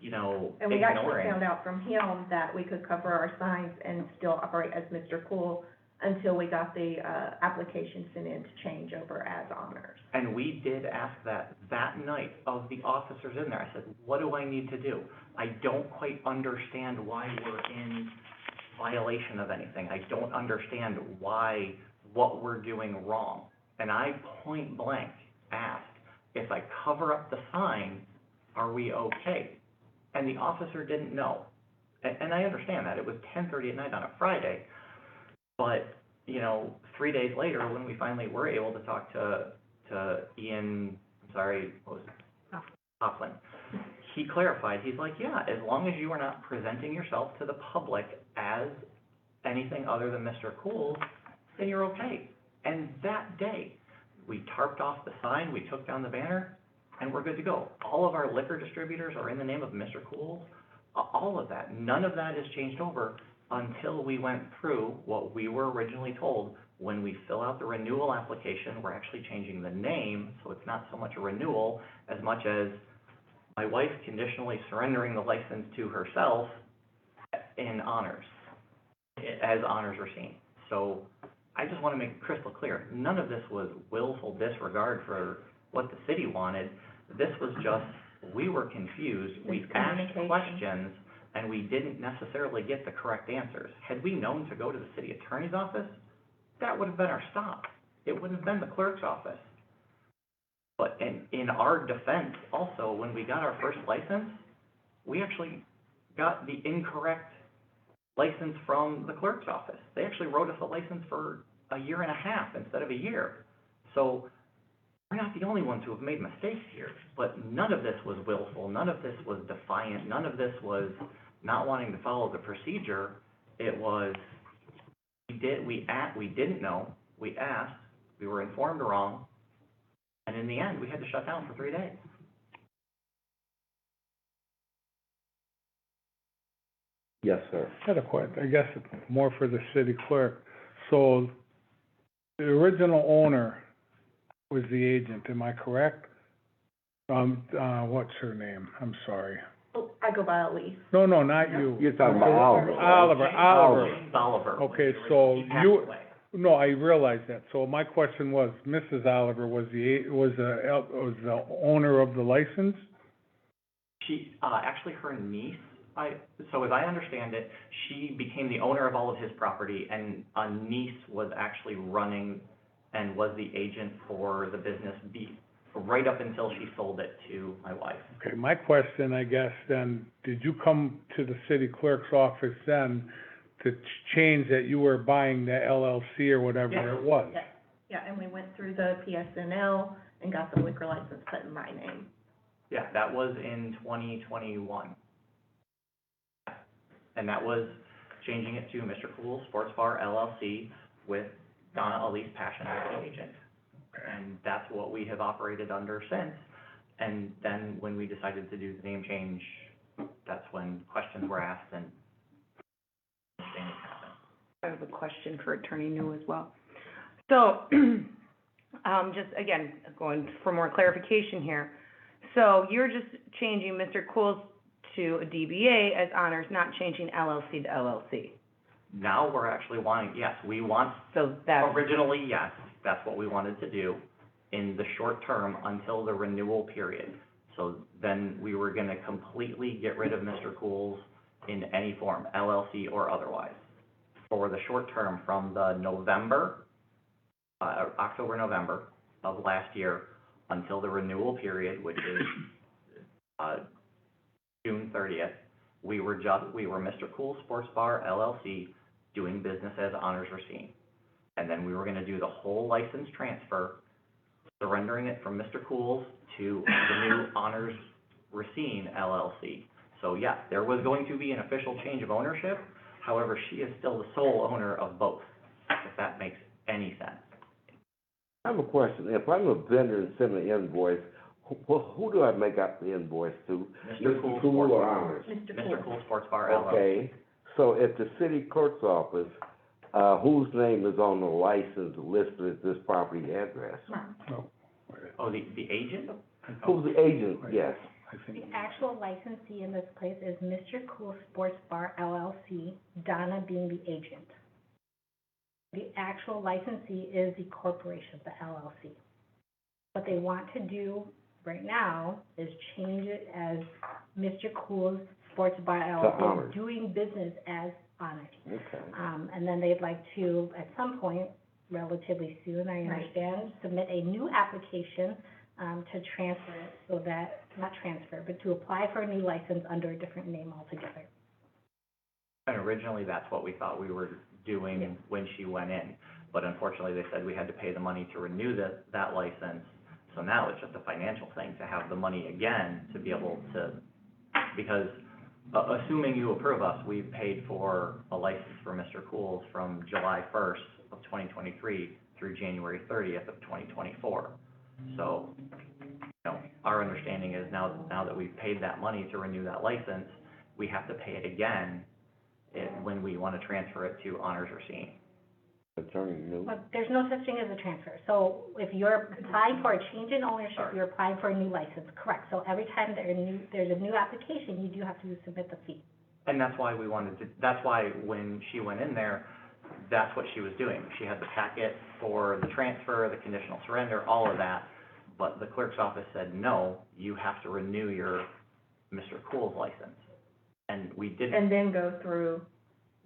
And we actually ignoring. found out from him that we could cover our signs and still operate as Mr. Cool until we got the, application sent in to change over as Honors. And we did ask that night of the officers in there. I said, what do I need to do? I don't quite understand why we're in violation of anything. I don't understand what we're doing wrong. And I point blank asked, if I cover up the sign, are we okay? And the officer didn't know. And I understand that. It was 10:30 at night on a Friday. But, 3 days later, when we finally were able to talk to Ian, what was it? Hoffman. He clarified, he's like, yeah, as long as you are not presenting yourself to the public as anything other than Mr. Cool, then you're okay. And that day, we tarped off the sign, we took down the banner, and we're good to go. All of our liquor distributors are in the name of Mr. Cool, all of that. None of that has changed over until we went through what we were originally told. When we fill out the renewal application, we're actually changing the name, so it's not so much a renewal as much as my wife conditionally surrendering the license to herself in Honors, as Honors Racine. So I just want to make it crystal clear, none of this was willful disregard for what the city wanted. This was just, we were confused, we asked questions, and we didn't necessarily get the correct answers. Had we known to go to the city attorney's office, that would have been our stop. It wouldn't have been the clerk's office. But in our defense, also, when we got our first license, we actually got the incorrect license from the clerk's office. They actually wrote us a license for a year and a half instead of a year. So we're not the only ones who have made mistakes here, but none of this was willful, none of this was defiant, none of this was not wanting to follow the procedure. It was, we didn't know, we asked, we were informed wrong, and in the end, we had to shut down for 3 days. Yes, sir. I had a question, I guess it's more for the city clerk. So, the original owner was the agent, am I correct? What's her name? I'm sorry. Oh, I go by Elise. No, not you. You're talking about Oliver, right? Oliver. Okay, so you, no, I realize that. So my question was, Mrs. Oliver was the owner of the license? She, actually her niece, so as I understand it, she became the owner of all of his property, and a niece was actually running and was the agent for the business right up until she sold it to my wife. Okay, my question, I guess, then, did you come to the city clerk's office then to change that you were buying the LLC or whatever it was? Yes. Yeah, and we went through the PSNL and got the liquor license put in my name. Yeah, that was in 2021. And that was changing it to Mr. Cool Sports Bar LLC with Donna Elise Passion as the agent. And that's what we have operated under since. And then when we decided to do the name change, that's when questions were asked and things happened. I have a question for Attorney New as well. So, just again, going for more clarification here. So you're just changing Mr. Cool's to a DBA as honors, not changing LLC to LLC? Now we're actually wanting, yes, we want, So that's, originally, yes, that's what we wanted to do in the short term until the renewal period. So then we were gonna completely get rid of Mr. Cool's in any form, LLC or otherwise. For the short term, from the October, November of last year until the renewal period, which is, June 30th, we were Mr. Cool Sports Bar LLC doing business as Honors Racine. And then we were gonna do the whole license transfer, surrendering it from Mr. Cool's to the new Honors Racine LLC. So yes, there was going to be an official change of ownership, however, she is still the sole owner of both, if that makes any sense. I have a question. If I'm a vendor and send an invoice, who do I make out the invoice to? Mr. Cool Cool Sports or Bar. Honors? Mr. Cool Sports Bar LLC. Okay, so at the city clerk's office, whose name is on the license listed at this property address? Oh, the agent? Who's the agent? Yes. The actual licensee in this place is Mr. Cool Sports Bar LLC, Donna being the agent. The actual licensee is the corporation, the LLC. What they want to do right now is change it as Mr. Cool Sports Bar LLC, doing business as Honors. Okay. And then they'd like to, at some point, relatively soon, I understand, submit a new application to transfer it so that, not transfer, but to apply for a new license under a different name altogether. And originally, that's what we thought we were doing when she went in. But unfortunately, they said we had to pay the money to renew that license. So now it's just a financial thing to have the money again to be able to, because assuming you approve us, we've paid for a license for Mr. Cool's from July 1st of 2023 through January 30th of 2024. So, our understanding is now that we've paid that money to renew that license, we have to pay it again when we want to transfer it to Honors Racine. Attorney New. But there's no such thing as a transfer. So if you're applying for a change in ownership, you're applying for a new license, correct? So every time there's a new application, you do have to submit the fee. And that's why that's why when she went in there, that's what she was doing. She had the packet for the transfer, the conditional surrender, all of that. But the clerk's office said, no, you have to renew your Mr. Cool's license. And we didn't. And then go through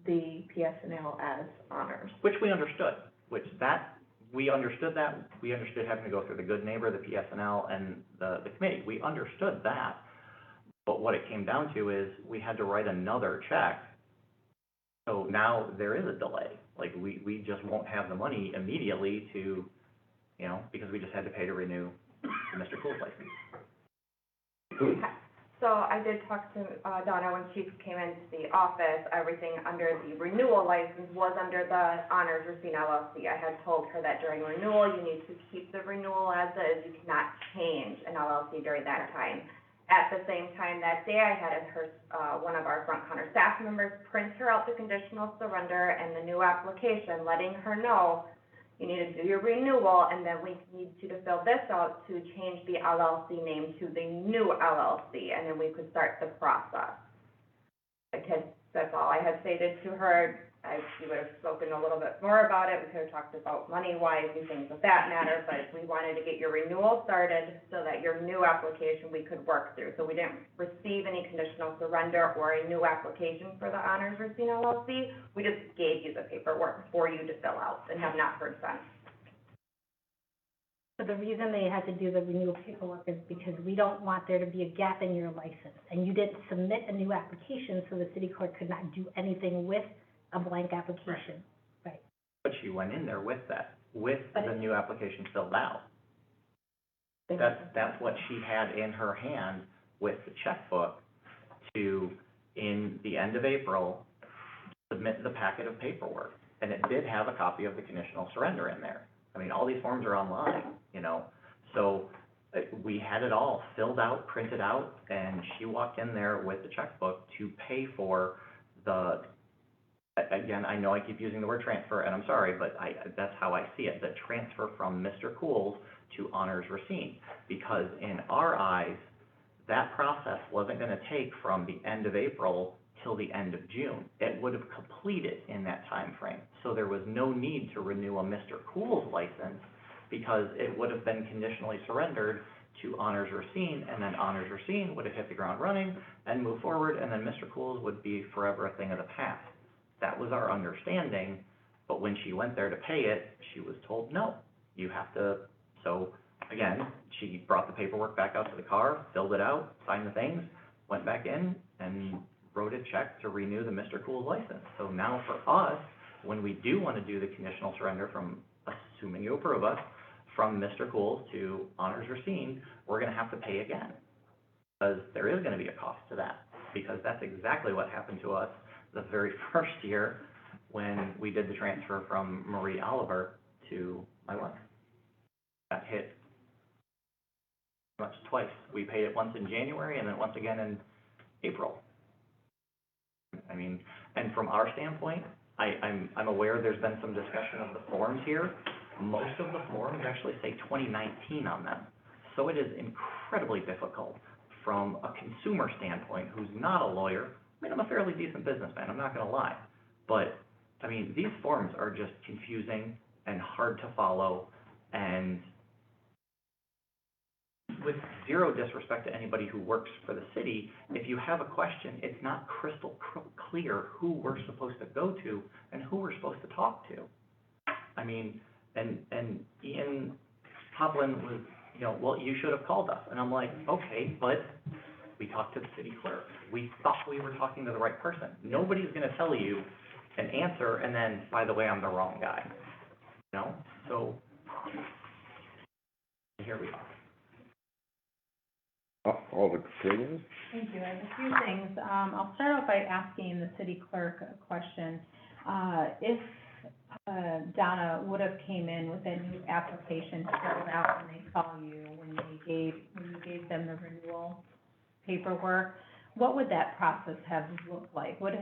the PSNL as Honors. Which we understood, which that we understood that, we understood having to go through the good neighbor, the PSNL, and the committee, we understood that. But what it came down to is, we had to write another check, so now there is a delay. Like, we just won't have the money immediately to, you know, because we just had to pay to renew the Mr. Cool's license. So I did talk to, Donna when she came into the office. Everything under the renewal license was under the Honors Racine LLC. I had told her that during renewal, you need to keep the renewal as is. You cannot change an LLC during that time. At the same time that day, I had her, one of our front counter staff members print her out the conditional surrender and the new application, letting her know you need to do your renewal, and then we need you to fill this out to change the LLC name to the new LLC, and then we could start the process. That's all I had stated to her. She would have spoken a little bit more about it. We could have talked about money-wise and things of that matter, but we wanted to get your renewal started so that your new application we could work through. So we didn't receive any conditional surrender or a new application for the Honors Racine LLC. We just gave you the paperwork for you to fill out and have not heard since. So the reason they had to do the renewal paperwork is because we don't want there to be a gap in your license. And you didn't submit a new application, so the city clerk could not do anything with a blank application. Right. But she went in there with that, with the new application filled out. That's what she had in her hand with the checkbook to, in the end of April, submit the packet of paperwork. And it did have a copy of the conditional surrender in there. I mean, all these forms are online, you know, so we had it all filled out, printed out, and she walked in there with the checkbook to pay for the, again, I know I keep using the word transfer, and I'm sorry, but that's how I see it, the transfer from Mr. Cool's to Honors Racine. Because in our eyes, that process wasn't gonna take from the end of April till the end of June. It would have completed in that time frame. So there was no need to renew a Mr. Cool's license because it would have been conditionally surrendered to Honors Racine, and then Honors Racine would have hit the ground running and moved forward, and then Mr. Cool's would be forever a thing of the past. That was our understanding, but when she went there to pay it, she was told, no, you have to, so again, she brought the paperwork back out to the car, filled it out, signed the things, went back in, and wrote a check to renew the Mr. Cool's license. So now for us, when we do want to do the conditional surrender from, assuming you approve us, from Mr. Cool's to Honors Racine, we're gonna have to pay again. Because there is gonna be a cost to that, because that's exactly what happened to us the very first year when we did the transfer from Marie Oliver to my wife. That hit much twice. We paid it once in January and then once again in April. I mean, and from our standpoint, I'm aware there's been some discussion of the forms here. Most of the forms actually say 2019 on them. So it is incredibly difficult from a consumer standpoint who's not a lawyer. I mean, I'm a fairly decent businessman, I'm not gonna lie. But, I mean, these forms are just confusing and hard to follow, and with zero disrespect to anybody who works for the city, if you have a question, it's not crystal clear who we're supposed to go to and who we're supposed to talk to. I mean, and Ian Poplin was, you know, well, you should have called us. And I'm like, okay, but we talked to the city clerk. We thought we were talking to the right person. Nobody's gonna tell you an answer and then, by the way, I'm the wrong guy. You know? So, here we are. All the opinions? Thank you. I have a few things. I'll start off by asking the city clerk a question. If Donna would have came in with a new application filled out when they saw you, when you gave them the renewal paperwork, what would that process have looked like? Would it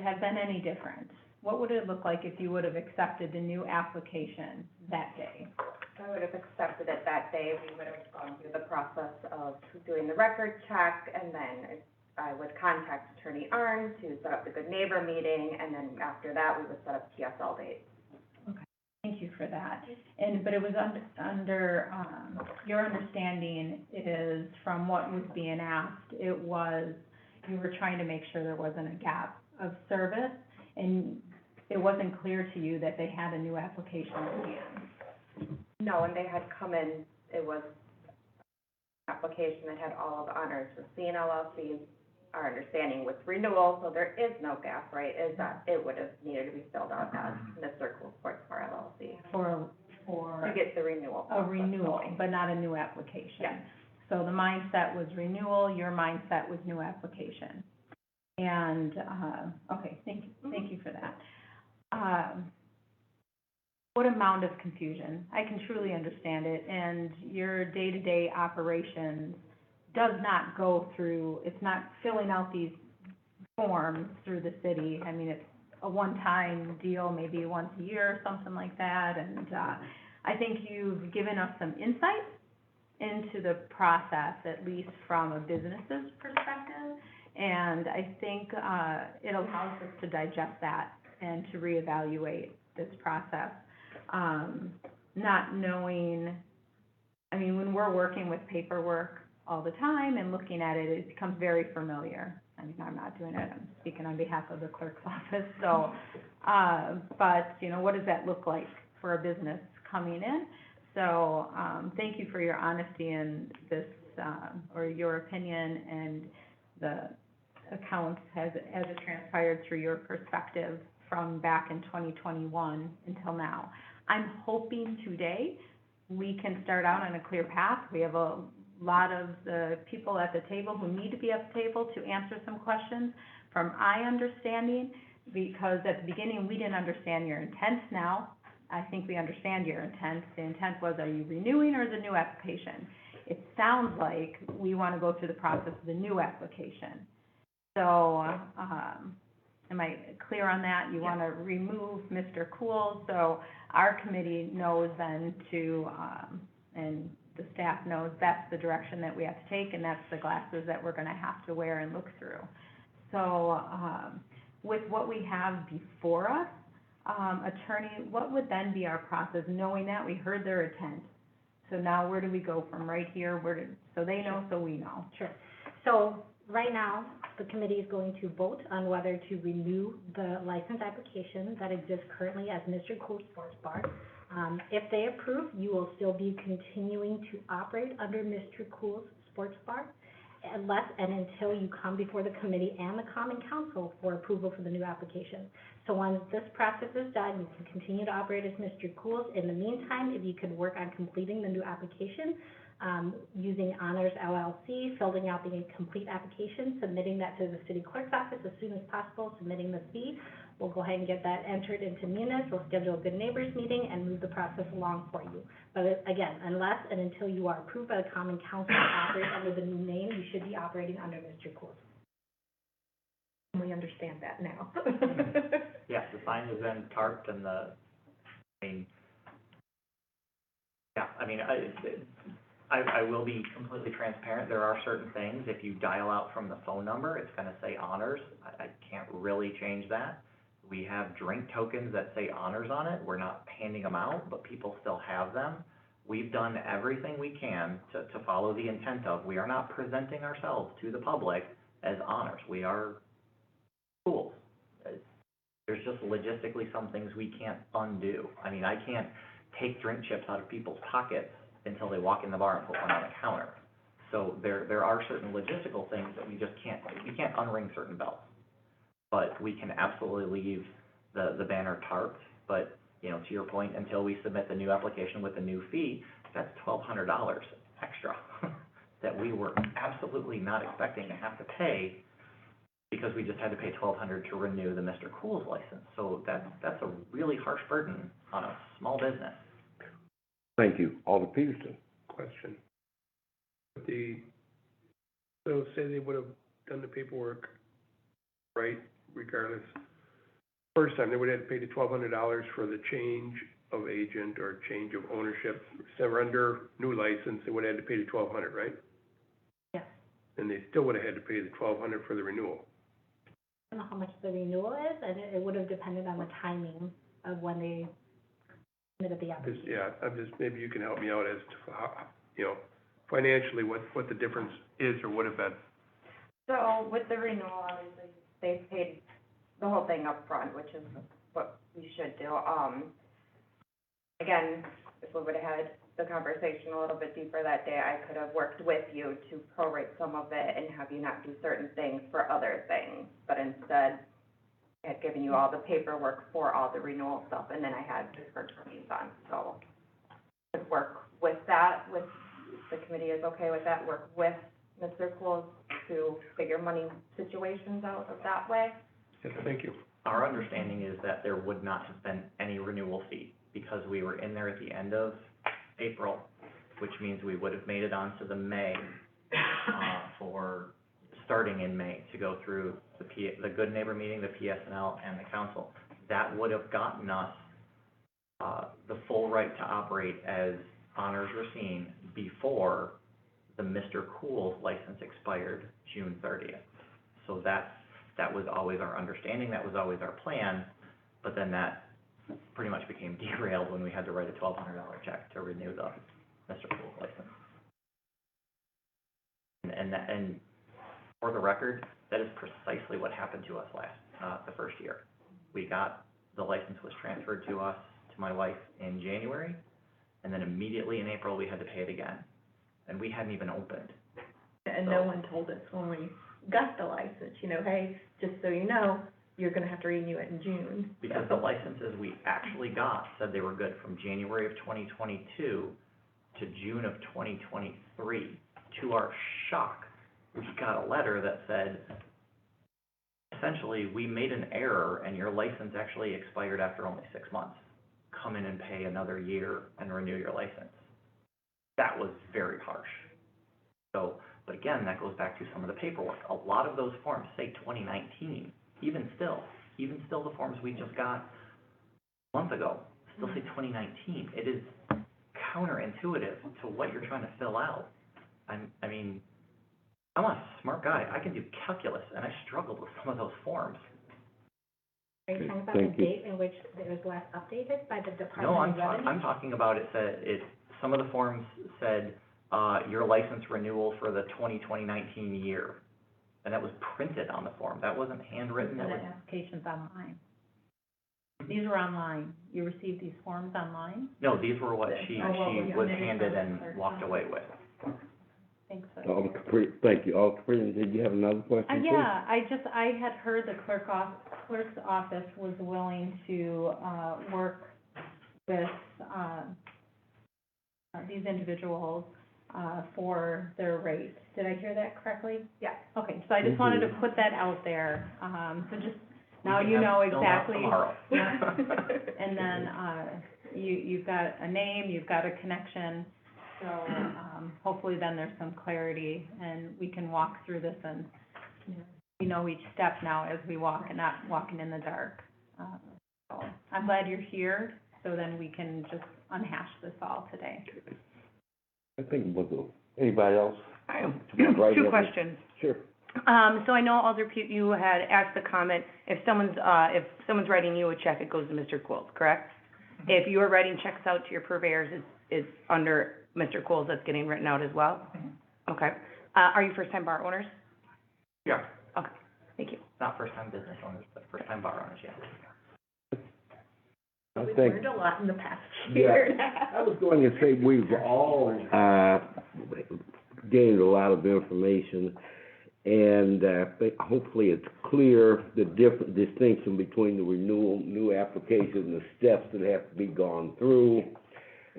have been any different? What would it look like if you would have accepted the new application that day? I would have accepted it that day. We would have gone through the process of doing the record check, and then I would contact Attorney Arnn to set up the good neighbor meeting, and then after that, we would set up TSL dates. Okay, thank you for that. But it was under your understanding is, from what was being asked, it was, you were trying to make sure there wasn't a gap of service, and it wasn't clear to you that they had a new application in hand. No, and they had come in, it was application that had all of the honors for CNLLC. Our understanding with renewal, so there is no gap, right, is that it would have needed to be filled out as Mr. Cool Sports Bar LLC. To get the renewal. A renewal, but not a new application. Yes. So the mindset was renewal, your mindset was new application. And, okay, thank you for that. What amount of confusion? I can truly understand it, and your day-to-day operations does not go through, it's not filling out these forms through the city. I mean, it's a one-time deal, maybe once a year or something like that, and, I think you've given us some insight into the process, at least from a business's perspective, and I think, it allows us to digest that and to reevaluate this process. Not knowing, I mean, when we're working with paperwork all the time and looking at it, it becomes very familiar. I mean, I'm not doing it, I'm speaking on behalf of the clerk's office, so, but, you know, what does that look like for a business coming in? So, thank you for your honesty in this, or your opinion and the account as it transpired through your perspective from back in 2021 until now. I'm hoping today we can start out on a clear path. We have a lot of the people at the table who need to be at the table to answer some questions from my understanding, because at the beginning, we didn't understand your intent. Now, I think we understand your intent. The intent was, are you renewing or the new application? It sounds like we want to go through the process of the new application. So, am I clear on that? You want to remove Mr. Cool, so our committee knows then to, and the staff knows that's the direction that we have to take, and that's the glasses that we're gonna have to wear and look through. So, with what we have before us, attorney, what would then be our process, knowing that we heard their intent? So now where do we go from right here, so they know, so we know? Sure. So, right now, the committee is going to vote on whether to renew the license application that exists currently as Mr. Cool Sports Bar. If they approve, you will still be continuing to operate under Mr. Cool's Sports Bar, unless and until you come before the committee and the Common Council for approval for the new application. So once this process is done, you can continue to operate as Mr. Cool's. In the meantime, if you could work on completing the new application, using Honors LLC, filling out the complete application, submitting that to the city clerk's office as soon as possible, submitting the fee. We'll go ahead and get that entered into Munis. We'll schedule a good neighbors meeting and move the process along for you. But again, unless and until you are approved by the Common Council to operate under the new name, you should be operating under Mr. Cool. We understand that now. Yes, the sign has been tarped and I will be completely transparent. There are certain things, if you dial out from the phone number, it's gonna say Honors. I can't really change that. We have drink tokens that say Honors on it. We're not handing them out, but people still have them. We've done everything we can to follow the intent of, we are not presenting ourselves to the public as Honors. We are schools. There's just logistically some things we can't undo. I mean, I can't take drink chips out of people's pockets until they walk in the bar and put one on the counter. So there are certain logistical things that we just can't, we can't unring certain bells. But we can absolutely leave the banner tarped, but, you know, to your point, until we submit the new application with the new fee, that's $1,200 extra that we were absolutely not expecting to have to pay, because we just had to pay $1,200 to renew the Mr. Cool's license. So that's a really harsh burden on a small business. Thank you. Alder Peterson. Question. So say they would have done the paperwork right, regardless. First time, they would have to pay the $1,200 for the change of agent or change of ownership, surrender, new license, they would have had to pay the $1,200, right? Yes. And they still would have had to pay the $1,200 for the renewal. I don't know how much the renewal is, and it would have depended on the timing of when they submitted the application. Maybe you can help me out as to how, you know, financially, what the difference is or would have been. So with the renewal, obviously, they paid the whole thing up front, which is what we should do. Again, if we would've had the conversation a little bit deeper that day, I could have worked with you to prorate some of it and have you not do certain things for other things. But instead, I had given you all the paperwork for all the renewal stuff, and then I had heard from you on. So, to work with that, with, the committee is okay with that, work with Mr. Coles to figure money situations out of that way. Yes, thank you. Our understanding is that there would not have been any renewal fee, because we were in there at the end of April, which means we would have made it onto the May, for, starting in May, to go through the Good Neighbor meeting, the PSNL, and the council. That would have gotten us, the full right to operate as Honors Racine before the Mr. Cool's license expired June 30th. So that was always our understanding, that was always our plan, but then that pretty much became derailed when we had to write a $1,200 check to renew the Mr. Cool's license. And for the record, that is precisely what happened to us the first year. The license was transferred to us, to my wife, in January, and then immediately in April, we had to pay it again. And we hadn't even opened. And no one told us when we got the license, you know, hey, just so you know, you're gonna have to renew it in June. Because the licenses we actually got said they were good from January of 2022 to June of 2023. To our shock, we got a letter that said, essentially, we made an error and your license actually expired after only 6 months. Come in and pay another year and renew your license. That was very harsh. So, but again, that goes back to some of the paperwork. A lot of those forms say 2019, even still the forms we just got a month ago still say 2019. It is counterintuitive to what you're trying to fill out. I mean, I'm a smart guy. I can do calculus, and I struggled with some of those forms. Are you talking about the date in which it was last updated by the Department of Revenue? No, I'm talking about some of the forms said, your license renewal for the 2019 year. And that was printed on the form. That wasn't handwritten. The application's online. These were online. You received these forms online? No, these were what she was handed and walked away with. Thanks. So. Thank you. Alderman, did you have another question? Yeah, I had heard the clerk's office was willing to, work with, these individuals, for their rate. Did I hear that correctly? Yeah. Okay, so I just wanted to put that out there, so just, now you know exactly. Tomorrow. Yeah. And then, you've got a name, you've got a connection, so, hopefully then there's some clarity, and we can walk through this and, we know each step now as we walk and not walking in the dark. So I'm glad you're here, so then we can just unhash this all today. I think anybody else? I have Right two over. questions. Sure. So I know Alder Pugh, you had asked the comment, if someone's writing you a check, it goes to Mr. Quills, correct? If you are writing checks out to your purveyors, it's under Mr. Quills that's getting written out as well? Okay. Are you first-time bar owners? Yeah. Okay, thank you. Not first-time business owners, but first-time bar owners, yeah. We've learned a lot in the past year. I was going to say we've all gained a lot of information, and I think hopefully it's clear the different distinction between the renewal, new application, and the steps that have to be gone through.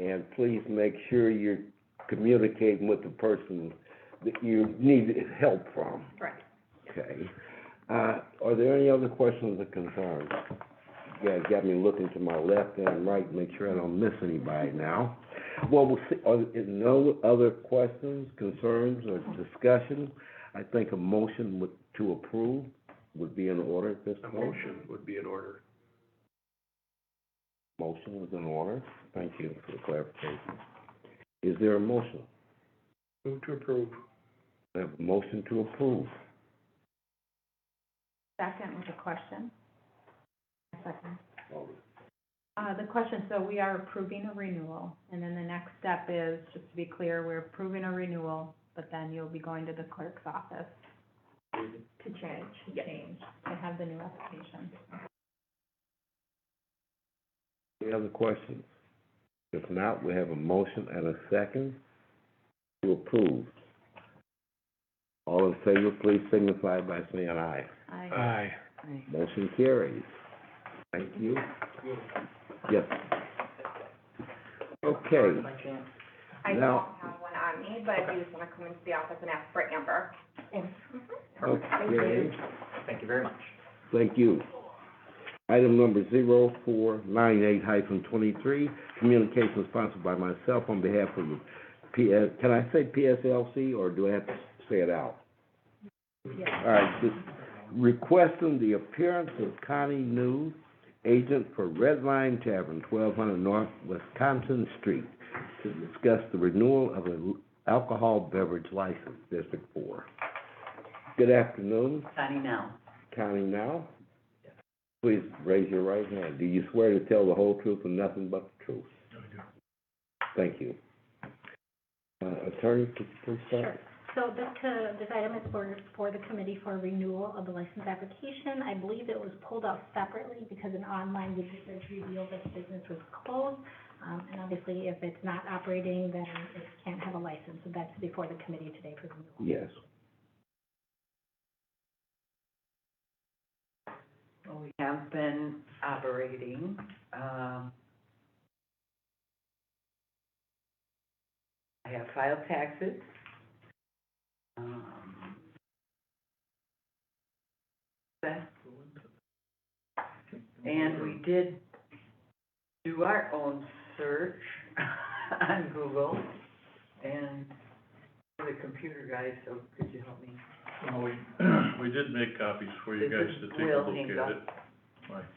And please make sure you're communicating with the person that you need help from. Right. Okay. Are there any other questions or concerns? You guys got me looking to my left and right, make sure I don't miss anybody now. Well, we'll see, are there no other questions, concerns, or discussion? I think a motion to approve would be in order at this point. A motion would be in order. Motion is in order. Thank you for the clarification. Is there a motion? Move to approve. I have a motion to approve. Second with a question. Second. The question, so we are approving a renewal, and then the next step is, just to be clear, we're approving a renewal, but then you'll be going to the clerk's office To change. to have the new application. Any other questions? If not, we have a motion and a second to approve. All in favor, please signify by saying aye. Aye. Motion carries. Thank you. Yes. Okay. I don't Now- have one on me, but I do just wanna come into the office and ask for Amber. Okay. Thank you very much. Thank you. Item number 0498-23, communication sponsored by myself on behalf of the can I say PSLC, or do I have to say it out? All right, just requesting the appearance of Connie New, agent for Red Line Tavern, 1200 North Wisconsin Street, to discuss the renewal of an alcohol beverage license, District 4. Good afternoon. Connie Now. Please raise your right hand. Do you swear to tell the whole truth and nothing but the truth? I do. Thank you. Attorney, could you please start? So this item is for the committee for renewal of the license application. I believe it was pulled out separately because an online research revealed that the business was closed. And obviously, if it's not operating, then it can't have a license. So that's before the committee today for renewal. Yes. Well, we have been operating, I have filed taxes. And we did do our own search on Google and the computer guy, so could you help me? Well, we did make copies for you guys to take a look at it. Right.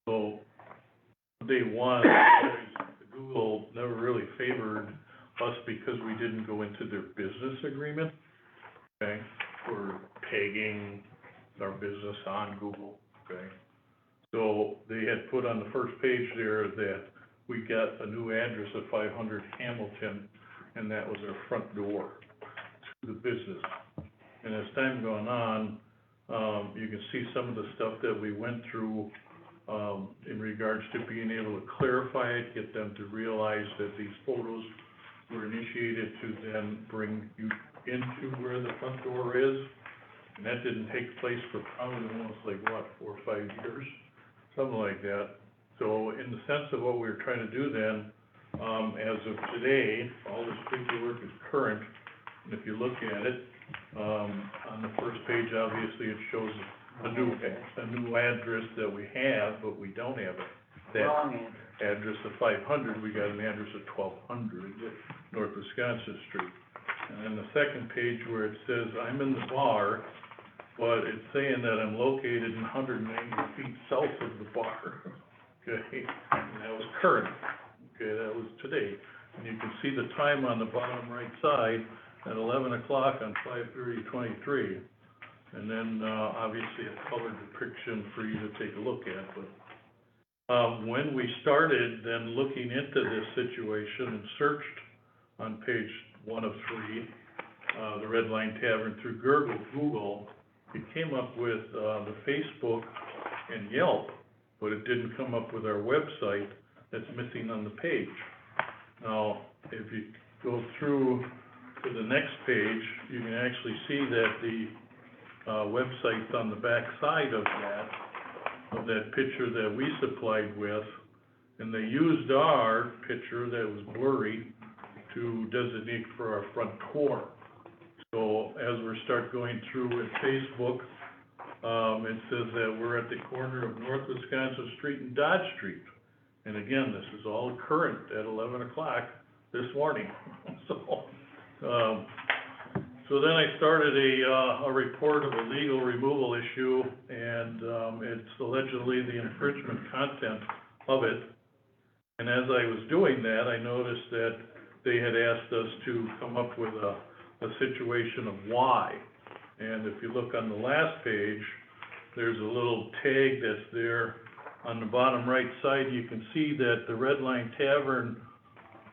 So, day one, Google never really favored us because we didn't go into their business agreement, okay? For tagging our business on Google, okay? So they had put on the first page there that we got a new address of 500 Hamilton, and that was our front door to the business. And as time gone on, you can see some of the stuff that we went through, in regards to being able to clarify it, get them to realize that these photos were initiated to then bring you into where the front door is. And that didn't take place for probably almost like, what, 4 or 5 years? Something like that. So in the sense of what we were trying to do then, as of today, all this paperwork is current. And if you look at it, on the first page, obviously, it shows a new address that we have, but we don't have it. That address of 500, we got an address of 1200 North Wisconsin Street. And then the second page where it says, I'm in the bar, but it's saying that I'm located 190 feet south of the bar. Okay, and that was current. Okay, that was today. And you can see the time on the bottom right side at 11 o'clock on 5/30/23. And then, obviously, a color depiction for you to take a look at. But when we started then looking into this situation and searched on page 1 of 3, the Red Line Tavern through Google, it came up with the Facebook and Yelp, but it didn't come up with our website that's missing on the page. Now, if you go through to the next page, you can actually see that the website's on the back side of that picture that we supplied with, and they used our picture that was blurry to designate for our front door. So as we start going through with Facebook, it says that we're at the corner of North Wisconsin Street and Dodge Street. And again, this is all current at 11 o'clock this morning. So then I started a report of a legal removal issue, and it's allegedly the infringement content of it. And as I was doing that, I noticed that they had asked us to come up with a situation of why. And if you look on the last page, there's a little tag that's there on the bottom right side. You can see that the Red Line Tavern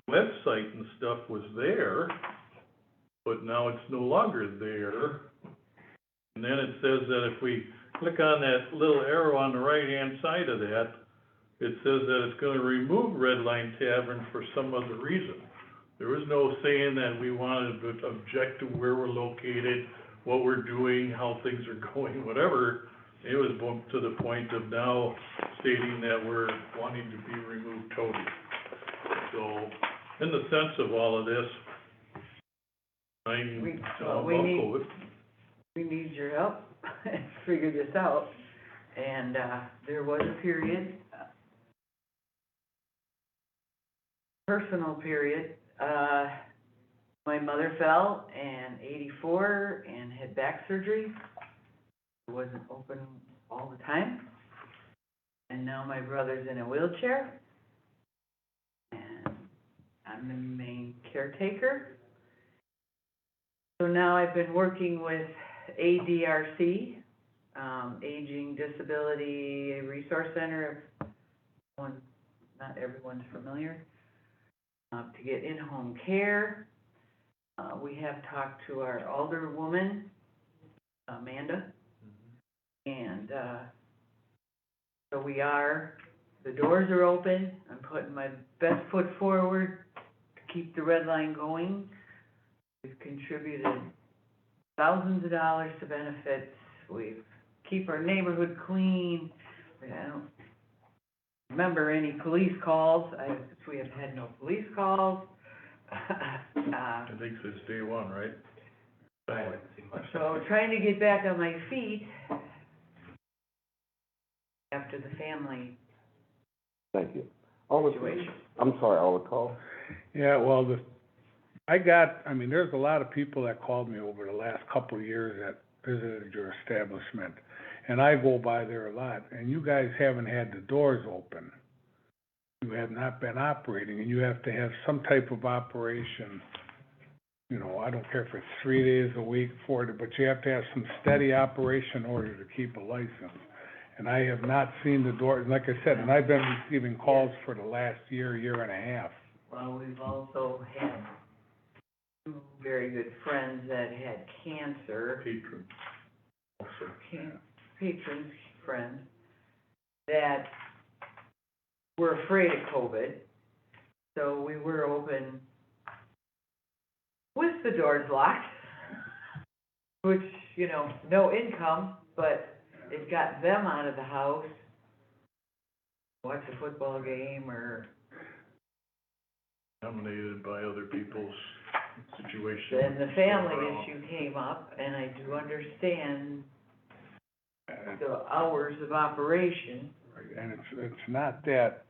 website and stuff was there, but now it's no longer there. And then it says that if we click on that little arrow on the right-hand side of that, it says that it's gonna remove Red Line Tavern for some other reason. There was no saying that we wanted to object to where we're located, what we're doing, how things are going, whatever. It was bumped to the point of now stating that we're wanting to be removed totally. So, in the sense of all of this, I'm all we about need- COVID. We need your help to figure this out. And, there was a period, personal period, my mother fell in 84 and had back surgery. It wasn't open all the time. And now my brother's in a wheelchair. And I'm the main caretaker. So now I've been working with ADRC, Aging Disability Resource Center, if not everyone's familiar, to get in-home care. We have talked to our alderwoman, Amanda, and, so the doors are open. I'm putting my best foot forward to keep the red line going. We've contributed thousands of dollars to benefits. We keep our neighborhood clean. I don't remember any police calls. We have had no police calls. I think since day one, right? I haven't seen much. So trying to get back on my feet after the family Thank you. Alder, situation. I'm sorry, Alder Call. Yeah, well, there's a lot of people that called me over the last couple of years that visited your establishment, and I go by there a lot, and you guys haven't had the doors open. You have not been operating, and you have to have some type of operation, I don't care if it's 3 days a week, 4 days, but you have to have some steady operation in order to keep a license. And I have not seen the doors, like I said, and I've been receiving calls for the last year and a half. Well, we've also had two very good friends that had cancer. Patron. Also. Patrons, friends, that were afraid of COVID. So we were open with the doors locked, which, no income, but it got them out of the house, watch a football game or... Dominated by other people's situations. Then the family issue came up, and I do understand the hours of operation. And it's not that,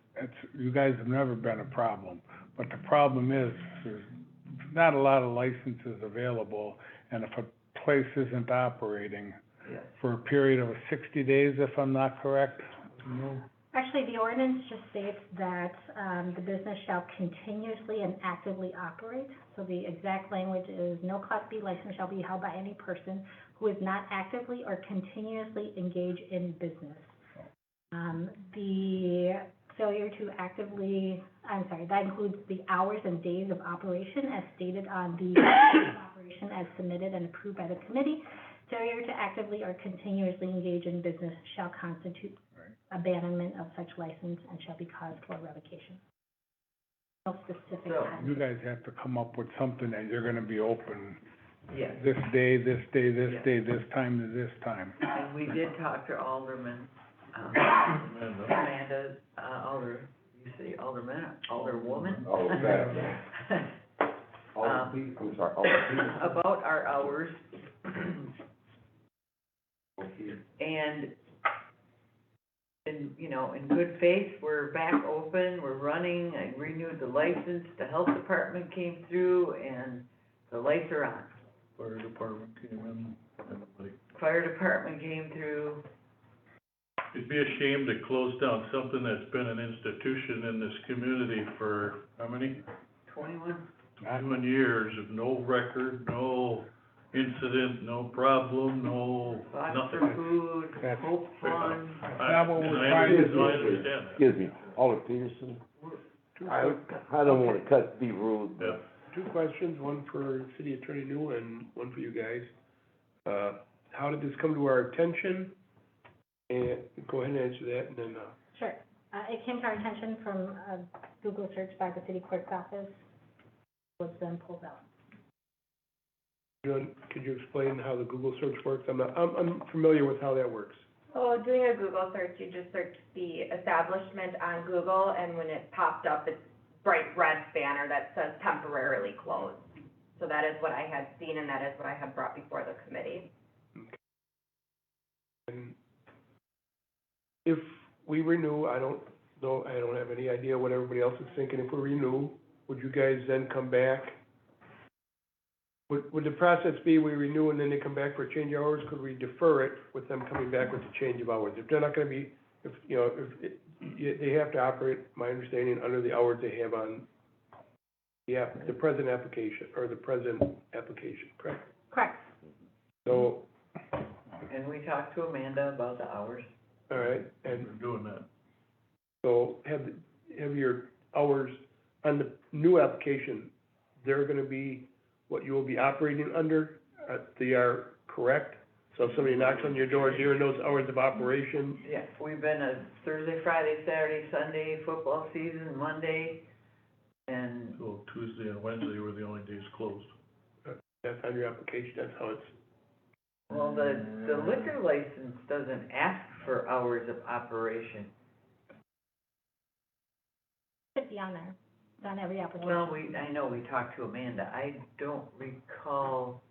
you guys have never been a problem, but the problem is, there's not a lot of licenses available, and if a place isn't operating for a period of 60 days, if I'm not correct? Actually, the ordinance just states that, the business shall continuously and actively operate. So the exact language is, no Class B license shall be held by any person who is not actively or continuously engaged in business. The failure to that includes the hours and days of operation as stated on the operation as submitted and approved by the committee. Failure to actively or continuously engage in business shall constitute abandonment of such license and shall be cause for revocation. No specific time. You guys have to come up with something that you're gonna be open Yes. this day, this day, this day, this time to this time. And we did talk to Alderman, Amanda, you say Alderman, Alderwoman? Alderman. I'm sorry, Alder. About our hours. And in good faith, we're back open, we're running. I renewed the license, the health department came through, and the lights are on. Fire department came in, everybody. Fire department came through. It'd be a shame to close down something that's been an institution in this community for, how many? 21. 21 years of no record, no incident, no problem, no, Lots nothing. of food, hope fund. Not what we're trying to do. I understand that. Excuse me, Alder Peterson. I don't wanna be rude, Yeah. but 2 questions, one for City Attorney New and one for you guys. How did this come to our attention? And go ahead and answer that, and then, Sure. It came to our attention from a Google search by the city clerk's office, was then pulled out. Could you explain how the Google search works? I'm familiar with how that works. So doing a Google search, you just search the establishment on Google, and when it popped up, it's bright red banner that says temporarily closed. So that is what I had seen, and that is what I had brought before the committee. And if we renew, I don't know, I don't have any idea what everybody else is thinking. If we renew, would you guys then come back? Would the process be we renew and then they come back for a change of hours? Could we defer it with them coming back with a change of hours? If they're not gonna be, they have to operate, my understanding, under the hours they have on the present application, correct? Correct. So, And we talked to Amanda about the hours. all right, and We're doing that. so have your hours on the new application, they're gonna be what you will be operating under, they are correct? So if somebody knocks on your door during those hours of operation, Yeah, we've been a Thursday, Friday, Saturday, Sunday, football season, Monday, and So Tuesday and Wednesday were the only days closed. that's on your application, that's how it's, well, the liquor license doesn't ask for hours of operation. Should be on there, it's on every application. Well, I know we talked to Amanda, I don't recall,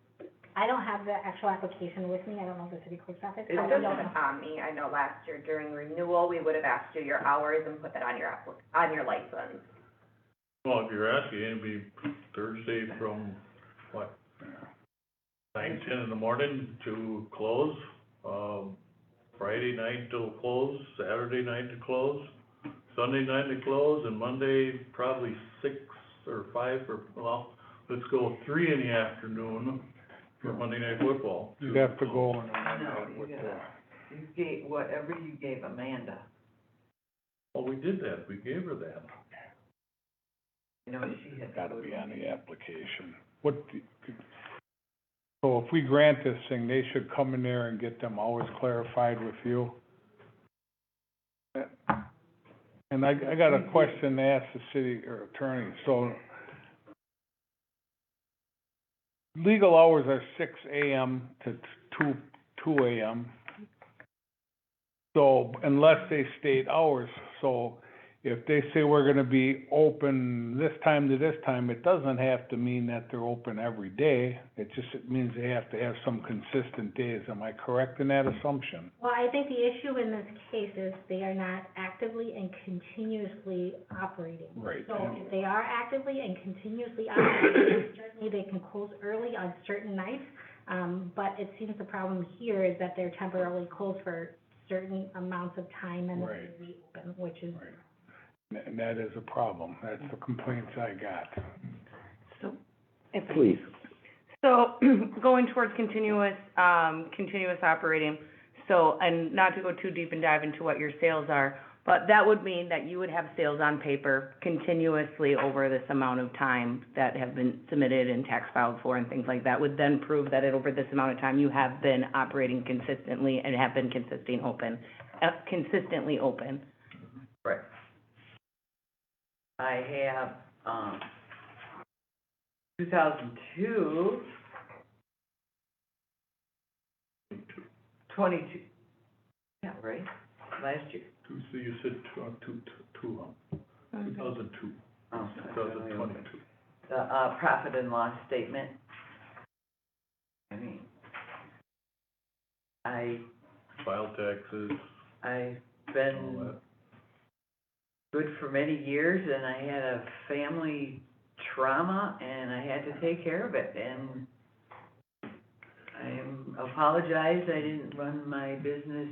I don't have the actual application with me, I don't know the city clerk's office. It doesn't on me. I know last year during renewal, we would have asked you your hours and put that on your license. Well, if you're asking, it'd be Thursday from, what, 9, 10 in the morning to close, Friday night till close, Saturday night to close, Sunday night to close, and Monday probably 6 or 5, or, well, let's go 3 in the afternoon for Monday Night Football. You'd have to go and no, you gave, whatever you gave Amanda. Well, we did that, we gave her that. You know, she had. Gotta be on the application. So if we grant this thing, they should come in there and get them hours clarified with you? And I got a question to ask the city or attorney, so legal hours are 6 AM to 2 AM. So unless they state hours, so if they say we're gonna be open this time to this time, it doesn't have to mean that they're open every day. It means they have to have some consistent days. Am I correct in that assumption? Well, I think the issue in this case is they are not actively and continuously operating. Right. So if they are actively and continuously operating, certainly they can close early on certain nights. But it seems the problem here is that they're temporarily closed for certain amounts of time and then Right. they reopen, which is. Right. And that is a problem. That's the complaints I got. So, if, Please. so going towards continuous operating, so, and not to go too deep and dive into what your sales are, but that would mean that you would have sales on paper continuously over this amount of time that have been submitted and tax filed for and things like that, would then prove that over this amount of time you have been operating consistently and have been consistently open. Right. I have, 2022, 22, yeah, right, last year. So you said 2002, Oh, 2022. The, profit and loss statement. I mean, File taxes, I've all been that. good for many years, and I had a family trauma, and I had to take care of it, and I apologize, I didn't run my business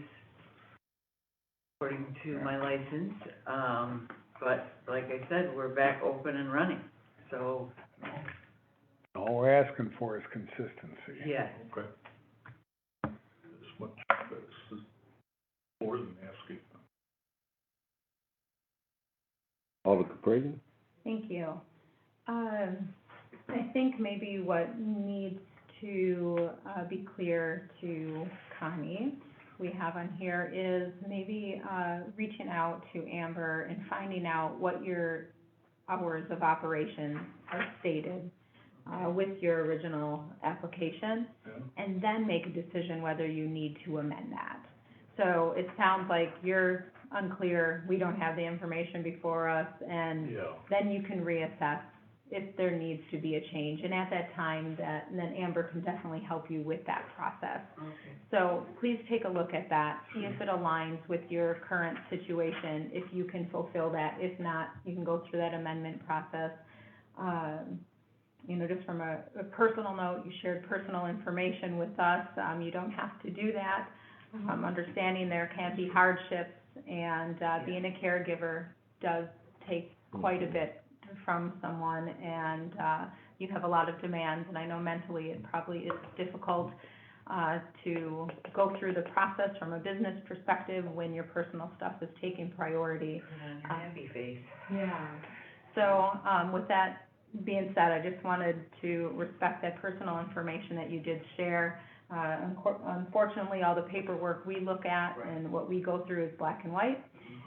according to my license, but like I said, we're back open and running, so, All we're asking for is consistency. yeah. Okay. That's more than asking. Alderman Caprady? Thank you. I think maybe what needs to be clear to Connie we have on here is maybe, reaching out to Amber and finding out what your hours of operation are stated, with your original application, and then make a decision whether you need to amend that. So it sounds like you're unclear, we don't have the information before us, and then you can reassess if there needs to be a change. And at that time, then Amber can definitely help you with that process. So please take a look at that, see if it aligns with your current situation, if you can fulfill that. If not, you can go through that amendment process. You know, just from a personal note, you shared personal information with us. You don't have to do that. Understanding there can be hardships, and being a caregiver does take quite a bit from someone, and you have a lot of demands, and I know mentally it probably is difficult to go through the process from a business perspective when your personal stuff is taking priority. Happy face. Yeah. So, with that being said, I just wanted to respect that personal information that you did share. Unfortunately, all the paperwork we look at and what we go through is black and white.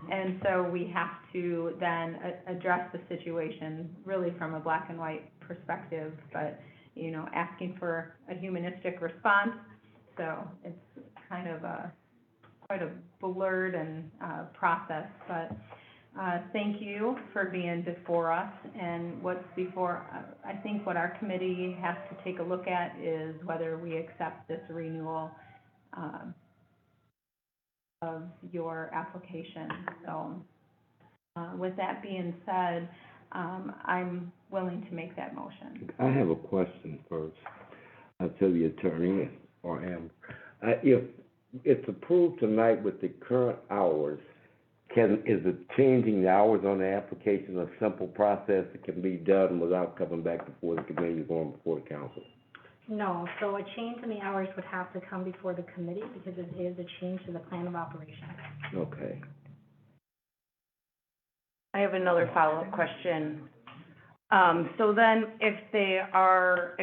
And so we have to then address the situation really from a black and white perspective, but, you know, asking for a humanistic response. So it's kind of quite a blurred and process, but thank you for being before us. And what's before, I think what our committee has to take a look at is whether we accept this renewal of your application. So with that being said, I'm willing to make that motion. I have a question first, to the attorney or Amber. If it's approved tonight with the current hours, is it changing the hours on the application a simple process that can be done without coming back before the committee or going before the council? No, so a change in the hours would have to come before the committee because it is a change to the plan of operation. Okay. I have another follow-up question. So then, if they are,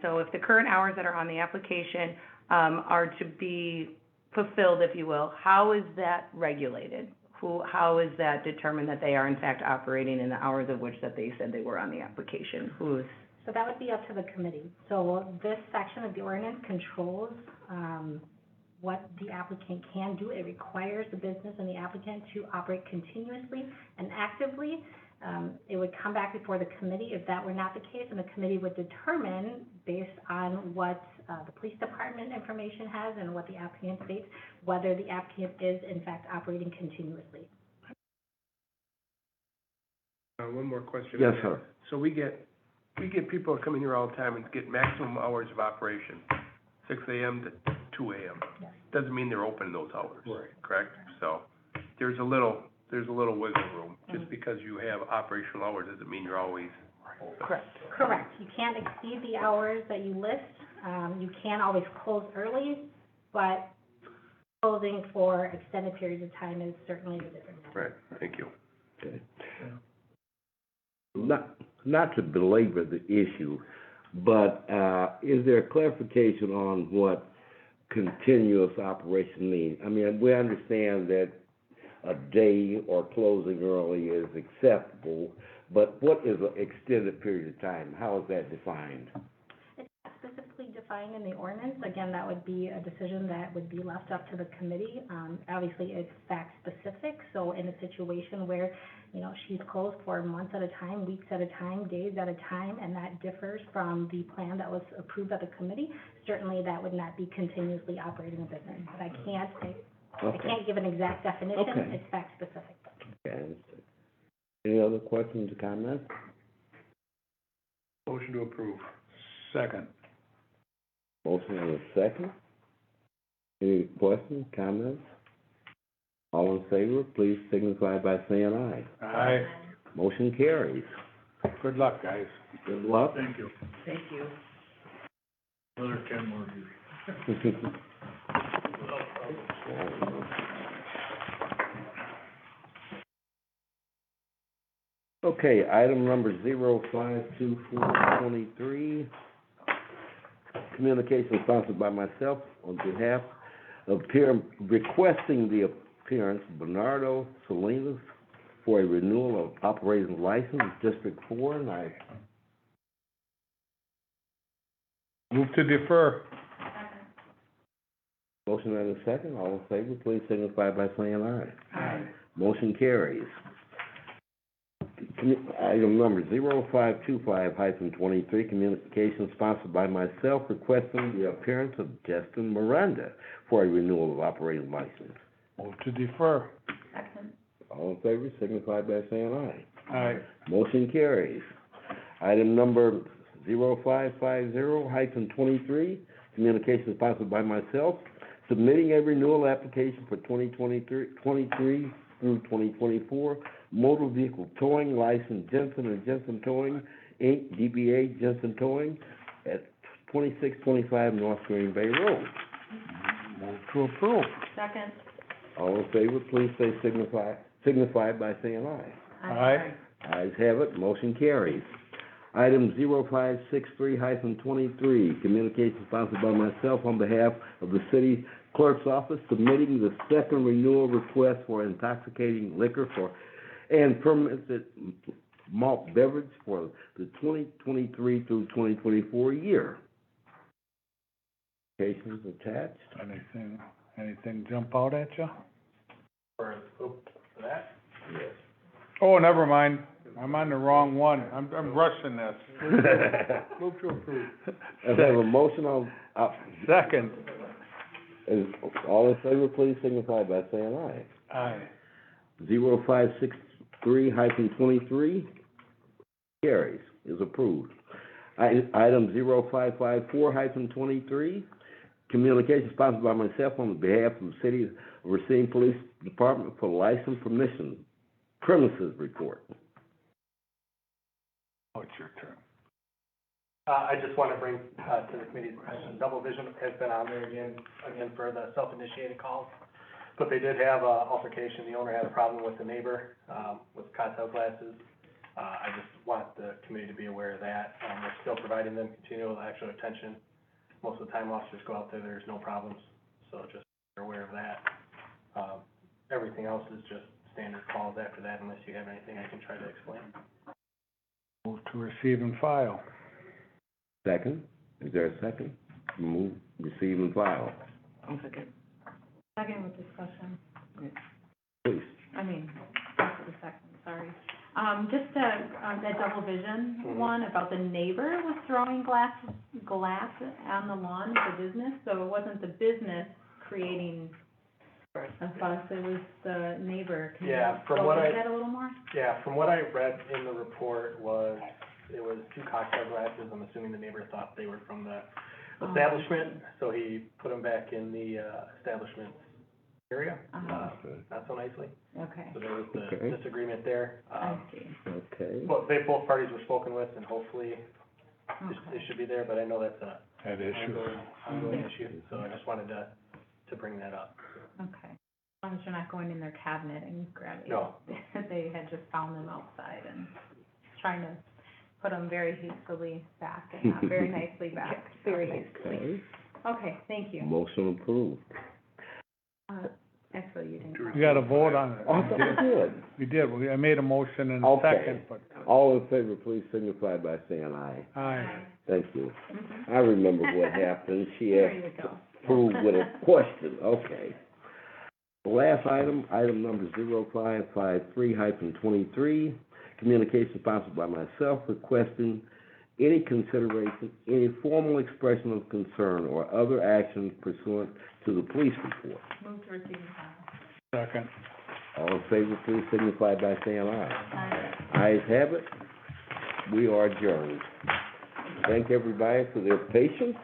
so if the current hours that are on the application, are to be fulfilled, if you will, how is that regulated? How is that determined that they are in fact operating in the hours of which that they said they were on the application? So that would be up to the committee. So this section of the ordinance controls, what the applicant can do. It requires the business and the applicant to operate continuously and actively. It would come back before the committee if that were not the case, and the committee would determine, based on what the police department information has and what the applicant states, whether the applicant is in fact operating continuously. One more question. Yes, sir. So we get people coming here all the time and get maximum hours of operation, 6 a.m. to 2 a.m. Yes. Doesn't mean they're open those hours. Right. Correct? So there's a little wiggle room. Just because you have operational hours doesn't mean you're always open. Correct. You can't exceed the hours that you list. You can always close early, but closing for extended periods of time is certainly a different matter. Right, thank you. Okay. Not to belabor the issue, but, is there a clarification on what continuous operation means? I mean, we understand that a day or closing early is acceptable, but what is an extended period of time? How is that defined? It's not specifically defined in the ordinance. Again, that would be a decision that would be left up to the committee. Obviously, it's fact-specific, so in a situation where, you know, she's closed for months at a time, weeks at a time, days at a time, and that differs from the plan that was approved by the committee, certainly that would not be continuously operating a business. But I can't give an exact definition. Okay. It's fact-specific. Okay. Any other questions or comments? Motion to approve. Second. Motion and a second. Any questions, comments? All in favor, please signify by saying aye. Aye. Motion carries. Good luck, guys. Good luck. Thank you. Thank you. Another 10 more years. Okay, item number 052423, communication sponsored by myself on behalf requesting the appearance of Bernardo Salinas for a renewal of operating license, District 4, and I Move to defer. motion and a second, all in favor, please signify by saying aye. Aye. Motion carries. Item number 0525-23, communication sponsored by myself requesting the appearance of Justin Miranda for a renewal of operating license. Move to defer. Second. All in favor, signify by saying aye. Aye. Motion carries. Item number 0550-23, communication sponsored by myself, submitting a renewal application for 23 through 2024 motor vehicle towing license Jensen and Jensen Towing, Inc., DBA Jensen Towing, at 2625 North Green Bay Road. Move to approve. Second. All in favor, please say signify by saying aye. Aye. Ayes have it, motion carries. Item 0563-23, communication sponsored by myself on behalf of the city clerk's office, submitting the second renewal request for intoxicating liquor and permitted malt beverage for the 2023 through 2024 year. Applications attached. Anything jump out at you? For that? Yes. Oh, never mind. I'm on the wrong one. I'm rushing this. Move to approve. I have a motion on, Second. and all in favor, please signify by saying aye. Aye. 0563-23 carries, is approved. Item 0554-23, communication sponsored by myself on behalf of the City of Racine Police Department for license permission premises report. What's your turn? I just want to bring, to the committee's attention, Double Vision has been on there again for the self-initiated calls. But they did have a altercation. The owner had a problem with the neighbor, with cocktail glasses. I just want the committee to be aware of that. We're still providing them continual actual attention. Most of the time officers go out there, there's no problems, so just be aware of that. Everything else is just standard calls after that, unless you have anything I can try to explain. Move to receive and file. Second, is there a second? Move, receive, and file. Second. Second with discussion. Please. After the second, sorry. Just, that Double Vision one about the neighbor was throwing glass on the lawn of the business, so it wasn't the business creating a fuss, it was the neighbor. Can you from go what into that a little more? Yeah, from what I read in the report it was two cocktail glasses. I'm assuming the neighbor thought they were from the establishment, so he put them back in the establishment area, not so nicely. Okay. So there was the Okay. disagreement there. I see. Okay. But both parties were spoken with, and hopefully it should be there, but I know that's a That issue. ongoing issue, so I just wanted to bring that up. Okay. As long as you're not going in their cabinet and grabbing. No. They had just found them outside and trying to put them very hastily back and not very nicely back. Very hastily. Okay. Okay, thank you. Motion approved. Actually, you didn't. We got a vote on it. Oh, I thought we did. We did. I made a motion and a Okay. second, but. All in favor, please signify by saying aye. Aye. Thank you. I remember what happened. She There asked you go. approved with a question, okay. The last item number 0553-23, communication sponsored by myself requesting any consideration, any formal expression of concern or other actions pursuant to the police report. Move to receive and file. Second. All in favor, please signify by saying aye. Aye. Ayes have it. We are adjourned. Thank everybody for their patience.